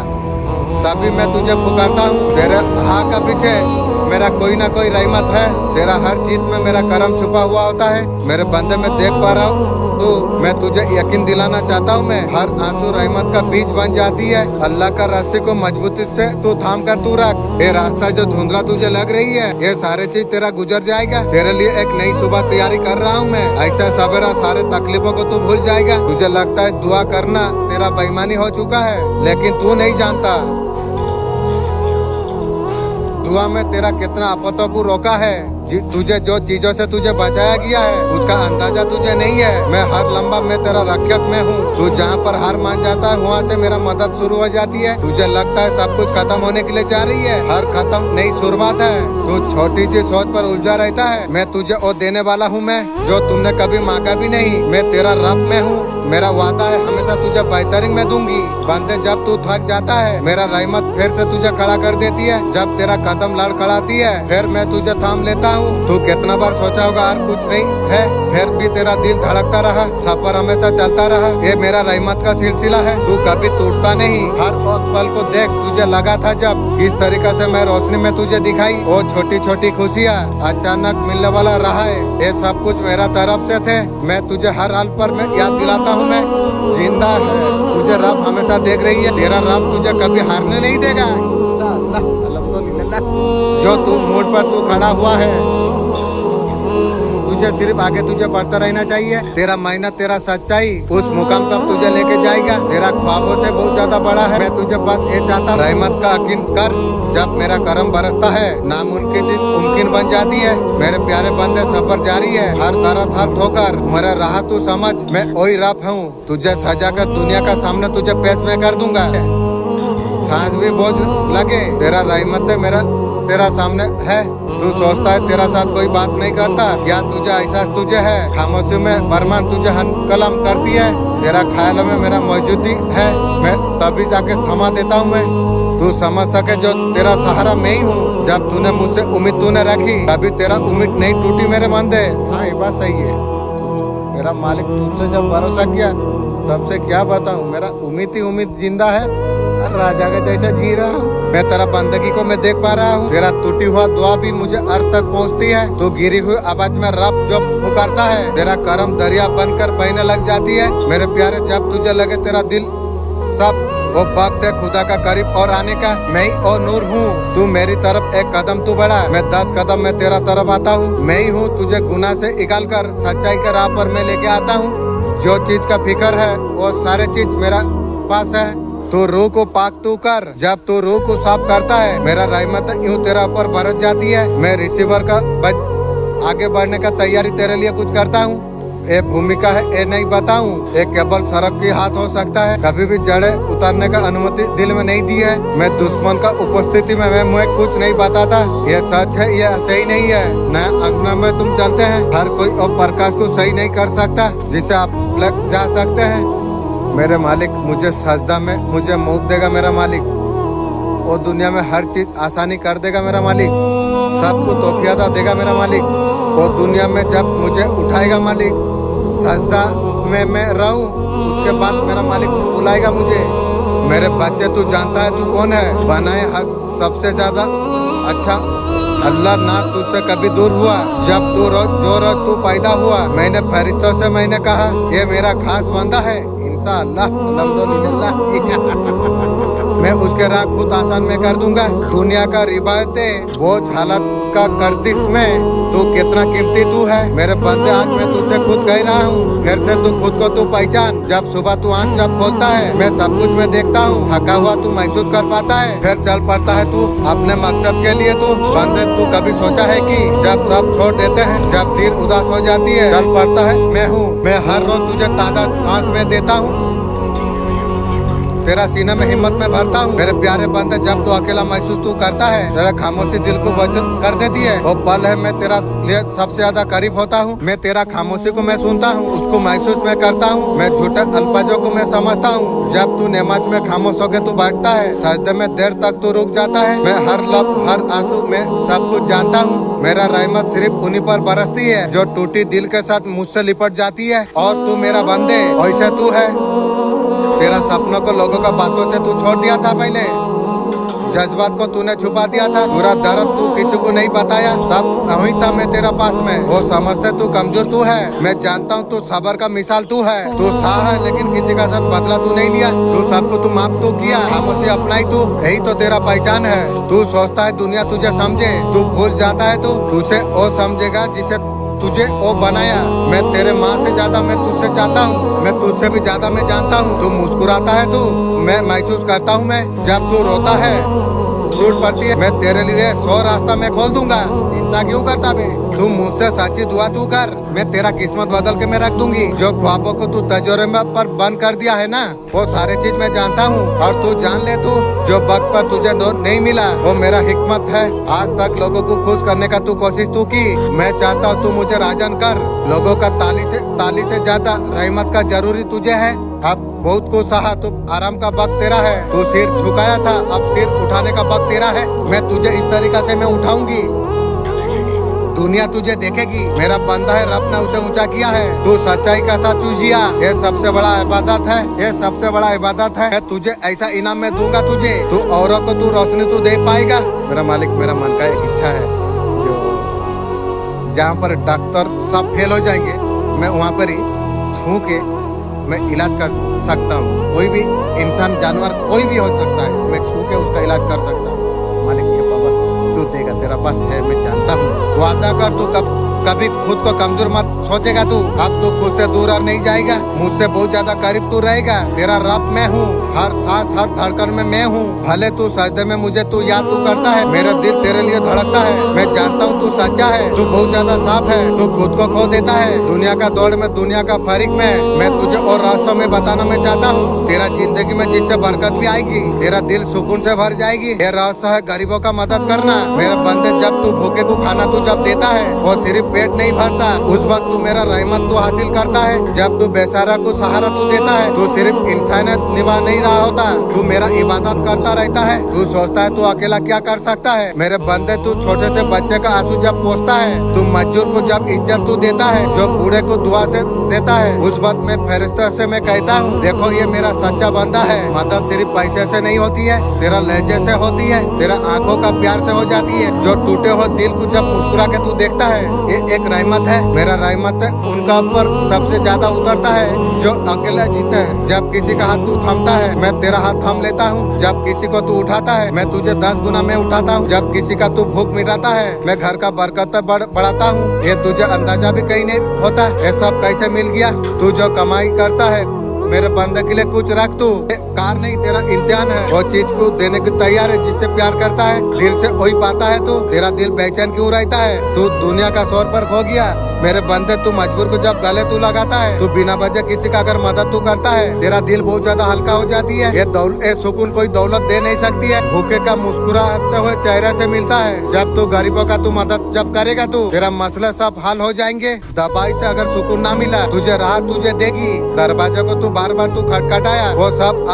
तभी मैं तुझे पुकारता हूँ। तेरे हाँ का पीछे मेरा कोई ना कोई रहमत है। तेरा हर जीत में मेरा करम छुपा हुआ होता है। मेरे बंदे में देख पा रहा हूँ तो मैं तुझे यकीन दिलाना चाहता हूँ, मैं हर आंसू रहमत का बीज बन जाती है। अल्लाह का रस्सी को मजबूती से तू थाम कर तू रख। ये रास्ता जो धुंधला तुझे लग रही है, ये सारे चीज तेरा गुजर जाएगा। तेरे लिए एक नई सुबह तैयारी कर रहा हूँ मैं। ऐसा सवेरा सारे तकलीफों को तू भूल जाएगा। तुझे लगता है दुआ करना तेरा बेईमानी हो चुका है, लेकिन तू नहीं जानता दुआ में तेरा कितना आफतों को रोका है। तुझे जो चीजों से तुझे बचाया गया है उसका अंदाजा तुझे नहीं है। मैं हर लम्बा में तेरा रक्षक में हूँ। तू जहाँ पर हार मान जाता है वहाँ से मेरा मदद शुरू हो जाती है। तुझे लगता है सब कुछ खत्म होने के लिए जा रही है, हर खत्म नई शुरुआत है। तू छोटी सी सोच पर उलझा रहता है। मैं तुझे वो देने वाला हूँ मैं जो तुमने कभी मांगा भी नहीं। मैं तेरा रब में हूँ। मेरा वादा है हमेशा तुझे बेहतरीन में दूंगी। बंदे जब तू थक जाता है मेरा रहमत फिर से तुझे खड़ा कर देती है। जब तेरा कदम लड़खड़ाती है फिर मैं तुझे थाम लेता हूँ। तू कितना बार सोचा होगा हर कुछ नहीं है, फिर भी तेरा दिल धड़कता रहा, सफर हमेशा चलता रहा। ये मेरा रहमत का सिलसिला है, तू कभी टूटता नहीं। हर पल को देख, तुझे लगा था जब किस तरीके से मैं रोशनी में तुझे दिखाई। वो छोटी छोटी खुशियाँ अचानक मिलने वाला रहा है, ये सब कुछ मेरा तरफ से थे। मैं तुझे हर हाल पर मैं याद दिलाता हूँ मैं जिंदा है। तुझे रब हमेशा देख रही है, तेरा रब तुझे कभी हारने नहीं देगा। जो तू मूड पर तू खड़ा हुआ है, तुझे सिर्फ आगे तुझे बढ़ता रहना चाहिए। तेरा मेहनत तेरा सच्चाई उस मुकाम तक तुझे लेके जाएगा। तेरा ख्वाबों से बहुत ज्यादा बड़ा है। मैं तुझे बस ये चाहता हूँ रहमत का यकीन कर। जब मेरा करम बरसता है नामुमकिन चीज मुमकिन बन जाती है। मेरे प्यारे बंदे सफर जारी है, हर दर्द हर ठोकर मेरा राह तू समझ। मैं वही रब हूँ, तुझे सजा कर दुनिया का सामने तुझे पेश में कर दूंगा। सांस भी बोझ लगे, तेरा रहमत है मेरा तेरा सामने है। तू सोचता है तेरा साथ कोई बात नहीं करता, क्या तुझे एहसास तुझे है? खामोशी में बरमान तुझे हन कलम करती है। तेरा ख्याल में मेरा मौजूदी है, मैं तभी जाके थमा देता हूँ। मैं तू समझ सके जो तेरा सहारा मैं ही हूँ। जब तूने मुझसे उम्मीद तूने रखी तभी तेरा उम्मीद नहीं टूटी मेरे बंदे। हाँ ये बात सही है, मेरा मालिक तुझसे जब भरोसा किया तब से क्या बताऊँ, मेरा उम्मीद ही उम्मीद जिंदा है, राजा का जैसा जी रहा हूँ। मैं तेरा बंदगी को मैं देख पा रहा हूँ। तेरा टूटी हुआ दुआ भी मुझे अर्श तक पहुँचती है। तो गिरी हुई आवाज में रब जो पुकारता है, तेरा करम दरिया बनकर बहने लग जाती है। मेरे प्यारे जब तुझे लगे तेरा दिल सब वो वक्त है खुदा का करीब और आने का। मैं ही और नूर हूँ, तू मेरी तरफ एक कदम तू बढ़ा, मैं 10 कदम में तेरा तरफ आता हूँ। मैं ही हूँ तुझे गुनाह से निकाल कर सच्चाई के राह पर मैं लेके आता हूँ। जो चीज का फिक्र है वो सारे चीज मेरा पास है। तू रूह को पाक तू कर, जब तू रूह को साफ करता है मेरा रहमत यूं तेरा ऊपर बरस जाती है। मैं रिसीवर का आगे बढ़ने का तैयारी तेरे लिए कुछ करता हूँ। ये भूमिका है ये नहीं बताऊं, ये केवल सड़क की हाथ हो सकता है। कभी भी जड़े उतारने का अनुमति दिल में नहीं दी है। मैं दुश्मन का उपस्थिति में मैं मुझे कुछ नहीं बताता। ये सच है, ये सही नहीं है। नया अग्नि में तुम चलते हैं, हर कोई और प्रकाश को सही नहीं कर सकता जिसे आप लग जा सकते हैं। मेरे मालिक मुझे सजदा में मुझे मौत देगा मेरा मालिक। वो दुनिया में हर चीज आसानी कर देगा मेरा मालिक। सबको तौफीक देगा मेरा मालिक। वो दुनिया में जब मुझे उठाएगा मालिक, सजदा में मैं रहूं, उसके बाद मेरा मालिक तू बुलाएगा मुझे। मेरे बच्चे तू जानता है तू कौन है। बनाए हक सबसे ज्यादा अच्छा अल्लाह ना तुझसे कभी दूर हुआ। जब तू जो रोज तू पैदा हुआ मैंने फरिश्तों से मैंने कहा ये मेरा खास बंदा है, इंशाअल्लाह अल्हम्दुलिल्लाह मैं उसके राह खुद आसान में कर दूंगा। दुनिया का रिवायतें बोझ हालत का गर्दिश में तू कितना कीमती तू है मेरे बंदे। आज मैं तुझसे खुद कह रहा हूँ, फिर से तू खुद को तू पहचान। जब सुबह तू आंख जब खोलता है मैं सब कुछ मैं देखता हूँ। थका हुआ तू महसूस कर पाता है, फिर चल पड़ता है तू अपने मकसद के लिए। तू बंदे तू कभी सोचा है कि जब सब छोड़ देते हैं, जब दिल उदास हो जाती है, चल पड़ता है मैं हूँ। मैं हर रोज तुझे ताजा सांस में देता हूँ, तेरा सीने में हिम्मत में भरता हूँ। मेरे प्यारे बंदे जब तू अकेला महसूस तू करता है, तेरा खामोशी दिल को वजन कर देती है। वो पल है मैं तेरा लिए सबसे ज्यादा करीब होता हूँ। मैं तेरा खामोशी को मैं सुनता हूँ, उसको महसूस मैं करता हूँ। मैं झूठे अल्फाजों को मैं समझता हूँ। जब तू नमाज में खामोश होकर तू बैठता है, सजदे में देर तक तू रुक जाता है। मैं हर लफ्ज हर आंसू में सब कुछ जानता हूँ। मेरा रहमत सिर्फ उन्हीं पर बरसती है जो टूटी दिल के साथ मुझसे लिपट जाती है। और तू मेरा बंदे वैसे तू है। तेरा सपनों को लोगों का बातों से तू छोड़ दिया था, पहले जज्बात को तूने छुपा दिया था। पूरा दर्द तू किसी को नहीं बताया, तब वहीं था मैं तेरा पास में। वो समझते तू कमजोर तू है, मैं जानता हूँ तू सबर का मिसाल तू है। तू साह है लेकिन किसी का साथ बदला तू नहीं लिया। तू सबको तू माफ तो किया, खामोशी अपनाई तू, यही तो तेरा पहचान है। तू सोचता है दुनिया तुझे समझे, तू भूल जाता है तू तुझे वो समझेगा जिसे तुझे वो बनाया। मैं तेरे माँ से ज्यादा मैं तुझसे चाहता हूँ, मैं तुझसे भी ज्यादा मैं जानता हूँ। तू मुस्कुराता है तू मैं महसूस करता हूँ। मैं जब तू रोता है टूट पड़ती है, मैं तेरे लिए 100 रास्ता मैं खोल दूंगा। चिंता क्यों करता बे? तू मुझसे सच्ची दुआ तू कर, मैं तेरा किस्मत बदल के मैं रख दूंगी। जो ख्वाबों को तू तजुर्बे में पर बंद कर दिया है ना, वो सारे चीज मैं जानता हूँ। और तू जान ले, तू जो वक्त पर तुझे नहीं मिला वो मेरा हिकमत है। आज तक लोगों को खुश करने का तू कोशिश तू की, मैं चाहता हूँ तू मुझे राजन कर। लोगों का ताली से ज्यादा रहमत का जरूरी तुझे है। अब बहुत कुछ सहा, तू आराम का वक्त तेरा है। तू सिर झुकाया था, अब सिर उठाने का वक्त तेरा है। मैं तुझे इस तरीका से मैं उठाऊंगी, दुनिया तुझे देखेगी। मेरा बंदा है, रब ने उसे ऊंचा किया है। तू सच्चाई का साथ तू जिया, ये सबसे बड़ा इबादत है, ये सबसे बड़ा इबादत है। मैं तुझे ऐसा इनाम में दूंगा तुझे, तू औरों को तू रोशनी तू दे पाएगा। मेरा मालिक, मेरा मन का एक इच्छा है, जो जहाँ पर डॉक्टर सब फेल हो जाएंगे, मैं वहाँ पर ही छू के मैं इलाज कर सकता हूँ। कोई भी इंसान, जानवर, कोई भी हो सकता है, मैं छू के उसका इलाज कर सकता हूँ। मालिक, ये पावर तू देगा, तेरा बस है, मैं जानता हूँ। वादा कर, तू कभी खुद को कमजोर मत सोचेगा। तू अब तू खुद से दूर और नहीं जाएगा, मुझसे बहुत ज्यादा करीब तू रहेगा। तेरा रब मैं हूँ, हर सांस हर धड़कन में मैं हूँ। भले तू सजदे में मुझे तू याद तू करता है, मेरा दिल तेरे लिए धड़कता है। मैं जानता हूँ तू सच्चा है, तू बहुत ज्यादा साफ है, तू खुद को खो देता है दुनिया का दौड़ में, दुनिया का फरीक में। मैं तुझे और रास्तों में बताना मैं चाहता हूँ, तेरा जिंदगी में जिससे बरकत भी आएगी, तेरा दिल सुकून से भर जाएगी। ये रास्ता है गरीबों का मदद करना। मेरे बंदे, जब तू भूखे को खाना तू जब देता है, वो सिर्फ पेट नहीं भरता, उस वक्त तू मेरा रहमत तू हासिल करता है। जब तू बेसहारा को सहारा तू देता है, तू सिर्फ इंसानियत निभा नहीं रहा होता, तू मेरा इबादत करता रहता है। तू सोचता है तू अकेला क्या कर सकता है। मेरे बंदे, तू छोटे से बच्चे का आंसू जब पोंछता है, तू मजदूर को जब इज्जत तू देता है, जो बूढ़े को दुआ से देता है, उस वक्त मैं फरिश्तों से मैं कहता हूँ, देखो ये मेरा सच्चा बंदा है। मदद सिर्फ पैसे से नहीं होती है, तेरा लहजे से होती है, तेरा आंखों का प्यार से हो जाती है। जो टूटे हुए दिल को जब मुस्कुरा के तू देखता है, ये एक रहमत है। मेरा रहमत है उनका ऊपर सबसे ज्यादा उतरता है जो अकेला जीते हैं। जब किसी का हाथ तू थामता है, मैं तेरा हाथ थाम लेता हूँ। जब किसी को तू उठाता है, मैं तुझे 10 गुना मैं उठाता हूँ। जब किसी का तू भूख मिटाता है, मैं घर का बरकत बढ़ाता हूँ। ये तुझे अंदाजा भी कहीं नहीं होता, ये सब कैसे मिल गया। तू जो कमाई करता है, मेरे बंदे के लिए कुछ रख। तू कार नहीं, तेरा इम्तिहान है, वो चीज को देने की तैयार है जिससे प्यार करता है, दिल से वही पाता है। तू तेरा दिल बेचैन क्यों रहता है? तू दुनिया का शोर पर खो गया। मेरे बंदे, तू मजबूर को जब गले तू लगाता है, तू बिना वजह किसी का अगर मदद तू करता है, तेरा दिल बहुत ज्यादा हल्का हो जाती है। ये सुकून कोई दौलत दे नहीं सकती है, भूखे का मुस्कुराते हुए चेहरे से मिलता है। जब तू गरीबों का तू मदद जब करेगा, तू तेरा मसला सब हल हो जाएंगे। दवाई से अगर सुकून ना मिला, तुझे राहत तुझे देगी। दरवाजे को तू बार बार तू खटखटाया, वो सब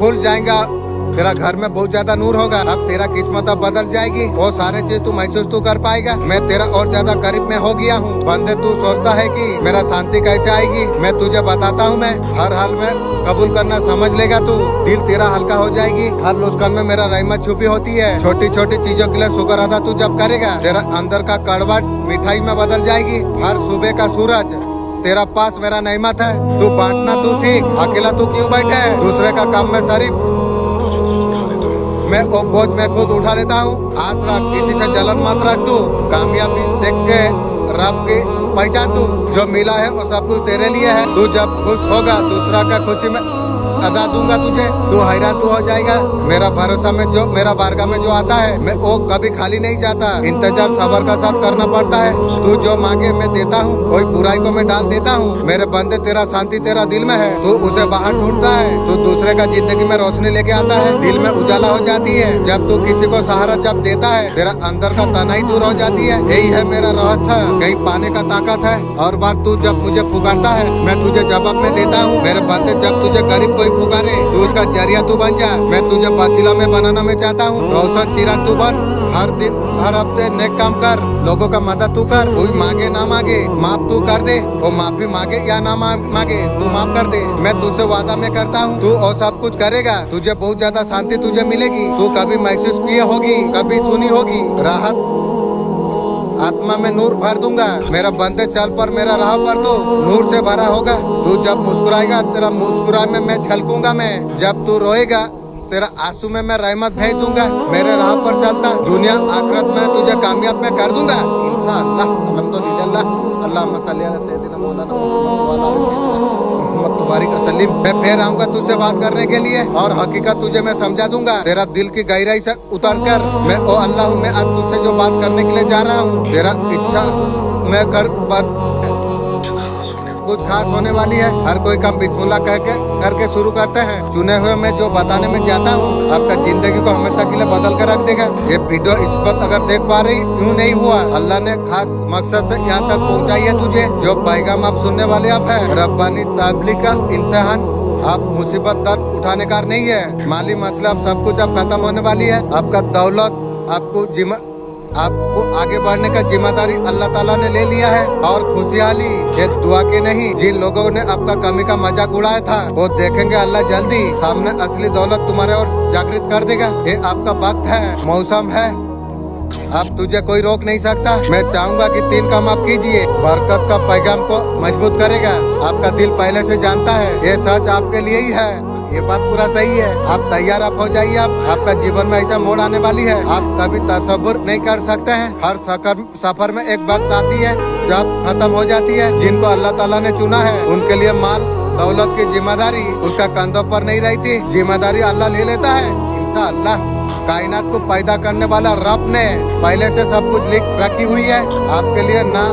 खुल जाएगा। तेरा घर में बहुत ज्यादा नूर होगा। अब तेरा किस्मत अब बदल जाएगी, वो सारे चीज तू महसूस तू कर पाएगा। मैं तेरा और ज्यादा करीब में हो गया हूँ। बंदे, तू सोचता है कि मेरा शांति कैसे आएगी, मैं तुझे बताता हूँ। मैं हर हाल में कबूल करना समझ लेगा तू, दिल तेरा हल्का हो जाएगी। हर मुस्कान में मेरा रहमत छुपी होती है। छोटी छोटी चीजों के लिए शुक्र अदा तू जब करेगा, तेरा अंदर का कड़वाहट मिठाई में बदल जाएगी। हर सुबह का सूरज तेरा पास मेरा नेमत है, तू बांटना तू सीख। अकेला तू क्यों बैठे है, दूसरे का काम में शरीफ मैं वो बोझ में खुद उठा लेता हूँ। आज रख, किसी से जलन मत रख। तू कामयाबी देख के रब की पहचान, तू जो मिला है वो सब कुछ तेरे लिए है। तू जब खुश होगा, दूसरा का खुशी में अदा दूंगा तुझे, तू हैरान तू हो जाएगा। मेरा भरोसा में जो मेरा बारगाह में जो आता है, मैं वो कभी खाली नहीं जाता। इंतजार सबर का साथ करना पड़ता है। तू जो मांगे मैं देता हूँ, कोई बुराई को मैं डाल देता हूँ। मेरे बंदे, तेरा शांति तेरा दिल में है, तू उसे बाहर ढूंढता है। तू दूसरे का जिंदगी में रोशनी लेके आता है, दिल में उजाला हो जाती है। जब तू किसी को सहारा जब देता है, तेरा अंदर का तनाई दूर हो जाती है। यही है मेरा रहस्य, कहीं पाने का ताकत है। और बार तू जब मुझे पुकारता है, मैं तुझे जवाब में देता हूँ। मेरे बंदे, जब तुझे गरीब पुकारे, तू उसका जरिया तू बन जा। मैं तुझे वसीला में बनाना मैं चाहता हूँ, रोशन चिराग तू बन। हर दिन हर हफ्ते नेक काम कर, लोगों का मदद तू कर। कोई मांगे ना मांगे, माफ तू कर दे। वो माफी मांगे या ना मांगे, तू माफ कर दे। मैं तुझसे वादा में करता हूँ, तू और सब कुछ करेगा, तुझे बहुत ज्यादा शांति तुझे मिलेगी। तू कभी महसूस किए होगी, कभी सुनी होगी राहत, आत्मा में नूर भर दूंगा। मेरा बंदे, चल पर मेरा राह पर तू नूर से भरा होगा। तू जब मुस्कुराएगा, तेरा मुस्कुराए में मैं छलकूंगा। मैं जब तू रोएगा, तेरा आंसू में मैं रहमत भेज दूंगा। मेरे राह पर चलता, दुनिया आखिरत में तुझे कामयाब मैं कर दूंगा इंशाअल्लाह। अल्हम्दुलिल्लाह। अल्लाहुम्मा सल्ली अला सय्यिदिना मौलाना मुहम्मद व अला आलि सय्यिदिना मोहम्मद तुबारिक सलीम। मैं फिर आऊंगा तुझसे बात करने के लिए और हकीकत तुझे मैं समझा दूंगा। तेरा दिल की गहराई से उतर कर मैं ओ अल्लाह हूँ, मैं आज तुझसे जो बात करने के लिए जा रहा हूँ, तेरा इच्छा मैं कर कुछ खास होने वाली है। हर कोई काम बिस्मिल्लाह करके शुरू करते हैं। चुने हुए मैं जो बताने में चाहता हूँ आपका जिंदगी को हमेशा के लिए बदल कर रख देगा। ये वीडियो इस वक्त अगर देख पा रही यूँ नहीं हुआ, अल्लाह ने खास मकसद से यहाँ तक पहुँचाई है तुझे। जो पैगाम आप सुनने वाले आप है रब्बानी तबलीग का इम्तिहान। आप मुसीबत दर्द उठाने का नहीं है, माली मसला आप सब कुछ अब खत्म होने वाली है। आपका दौलत आपको आगे बढ़ने का जिम्मेदारी अल्लाह ताला ने ले लिया है। और खुशहाली ये दुआ के नहीं, जिन लोगों ने आपका कमी का मजाक उड़ाया था वो देखेंगे अल्लाह जल्दी सामने असली दौलत तुम्हारे और जागृत कर देगा। ये आपका वक्त है, मौसम है, अब तुझे कोई रोक नहीं सकता। मैं चाहूंगा कि 3 काम आप कीजिए, बरकत का पैगाम को मजबूत करेगा। आपका दिल पहले से जानता है ये सच आपके लिए ही है, ये बात पूरा सही है। आप तैयार आप हो जाइए। आपका जीवन में ऐसा मोड़ आने वाली है आप कभी तसव्वुर नहीं कर सकते हैं। हर सफर में एक वक्त आती है जब खत्म हो जाती है। जिनको अल्लाह ताला ने चुना है उनके लिए माल दौलत की जिम्मेदारी उसका कंधों पर नहीं रहती, जिम्मेदारी अल्लाह ले लेता है इंशाअल्लाह। कायनात को पैदा करने वाला रब ने पहले से सब कुछ लिख रखी हुई है। आपके लिए ना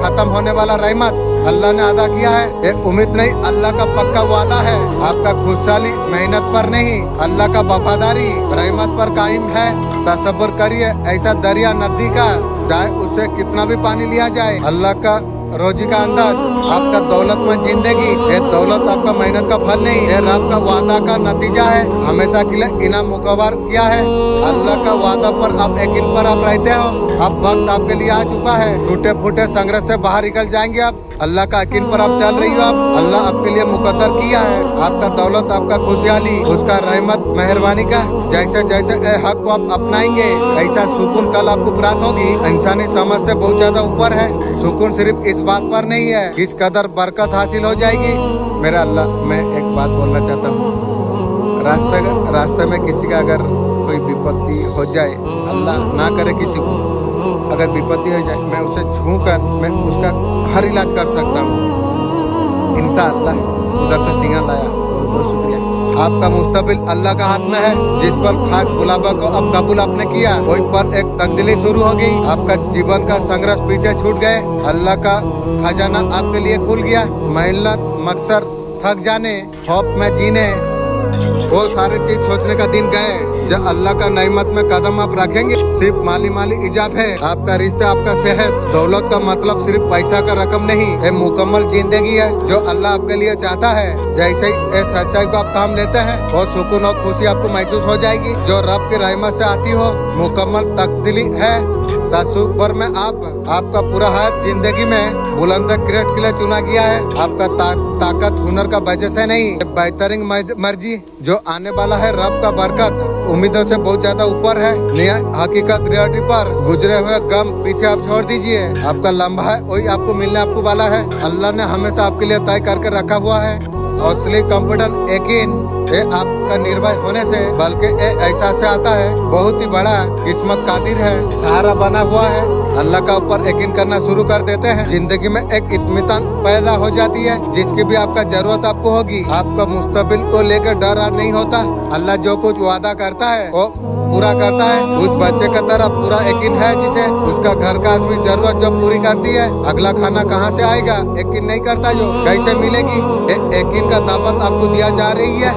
खत्म होने वाला रहमत अल्लाह ने अदा किया है। ये उम्मीद नहीं, अल्लाह का पक्का वादा है। आपका खुशहाली मेहनत पर नहीं, अल्लाह का वफादारी रहमत पर कायम है। तसब्बुर करिए ऐसा दरिया नदी का, चाहे उससे कितना भी पानी लिया जाए। अल्लाह का रोजी का अंदाज, आपका दौलतमंद जिंदगी ये दौलत आपका मेहनत का फल नहीं, ये रब का वादा का नतीजा है। हमेशा के लिए इनाम मुकर्रर किया है। अल्लाह का वादा पर आप यकीन पर आप रहते हो। अब वक्त आपके लिए आ चुका है, टूटे फूटे संघर्ष से बाहर निकल जाएंगे आप। अल्लाह का यकीन पर आप चल रही हो। आप अल्लाह आपके लिए मुकद्दर किया है। आपका दौलत आपका खुशहाली उसका रहमत मेहरबानी का। जैसे जैसे ए हक को आप अपनाएंगे ऐसा सुकून कल आपको प्राप्त होगी। इंसानी समझ से बहुत ज्यादा ऊपर है। सुकून सिर्फ इस बात पर नहीं है किस कदर बरकत हासिल हो जाएगी। मेरा अल्लाह, मैं एक बात बोलना चाहता हूँ, रास्ते में किसी का अगर कोई विपत्ति हो जाए, अल्लाह ना करे किसी को अगर विपत्ति हो जाए, मैं उसे छू कर मैं उसका हर इलाज कर सकता हूँ इंशाअल्लाह। उधर से सिंगल लाया, बहुत बहुत शुक्रिया। आपका मुस्तकबिल अल्लाह का हाथ में है। जिस पल खास बुलावा को अब कबूल आपने किया वही पल एक तब्दीली शुरू हो गई। आपका जीवन का संघर्ष पीछे छूट गए, अल्लाह का खजाना आपके लिए खुल गया। मेहनत मकसद थक जाने खौफ में जीने वो सारे चीज सोचने का दिन गए। जब अल्लाह का नेमत में कदम आप रखेंगे सिर्फ माली इजाब है। आपका रिश्ता आपका सेहत दौलत का मतलब सिर्फ पैसा का रकम नहीं, ये मुकम्मल जिंदगी है जो अल्लाह आपके लिए चाहता है। जैसे ही इस सच्चाई को आप थाम लेते हैं और सुकून और खुशी आपको महसूस हो जाएगी जो रब की रहमत से आती हो। मुकम्मल तब्दीली है। तसव्वुर में आपका पूरा हाथ जिंदगी में बुलंद क्रिएट के लिए चुना गया है। आपका ताकत हुनर का वजह से नहीं, बेहतरीन मर्जी जो आने वाला है रब का बरकत उम्मीदों से बहुत ज्यादा ऊपर है। हकीकत रियलिटी पर गुजरे हुए गम पीछे आप छोड़ दीजिए। आपका लंबा है वही आपको मिलने आपको वाला है। अल्लाह ने हमेशा आपके लिए तय करके रखा हुआ है। असली कॉन्फिडेंस यकीन ये आपका निर्भय होने से बल्कि ऐसा से आता है बहुत ही बड़ा किस्मत कादिर है, सहारा बना हुआ है। अल्लाह का ऊपर यकीन करना शुरू कर देते हैं, जिंदगी में एक इत्मीनान पैदा हो जाती है जिसकी भी आपका जरूरत आपको होगी। आपका मुस्तकबिल को लेकर डर नहीं होता। अल्लाह जो कुछ वादा करता है वो पूरा करता है। उस बच्चे का तरह पूरा यकीन है जिसे उसका घर का आदमी जरूरत जब पूरी करती है, अगला खाना कहाँ से आएगा यकीन नहीं करता जो कैसे मिलेगी। यकीन का दावत आपको दिया जा रही है।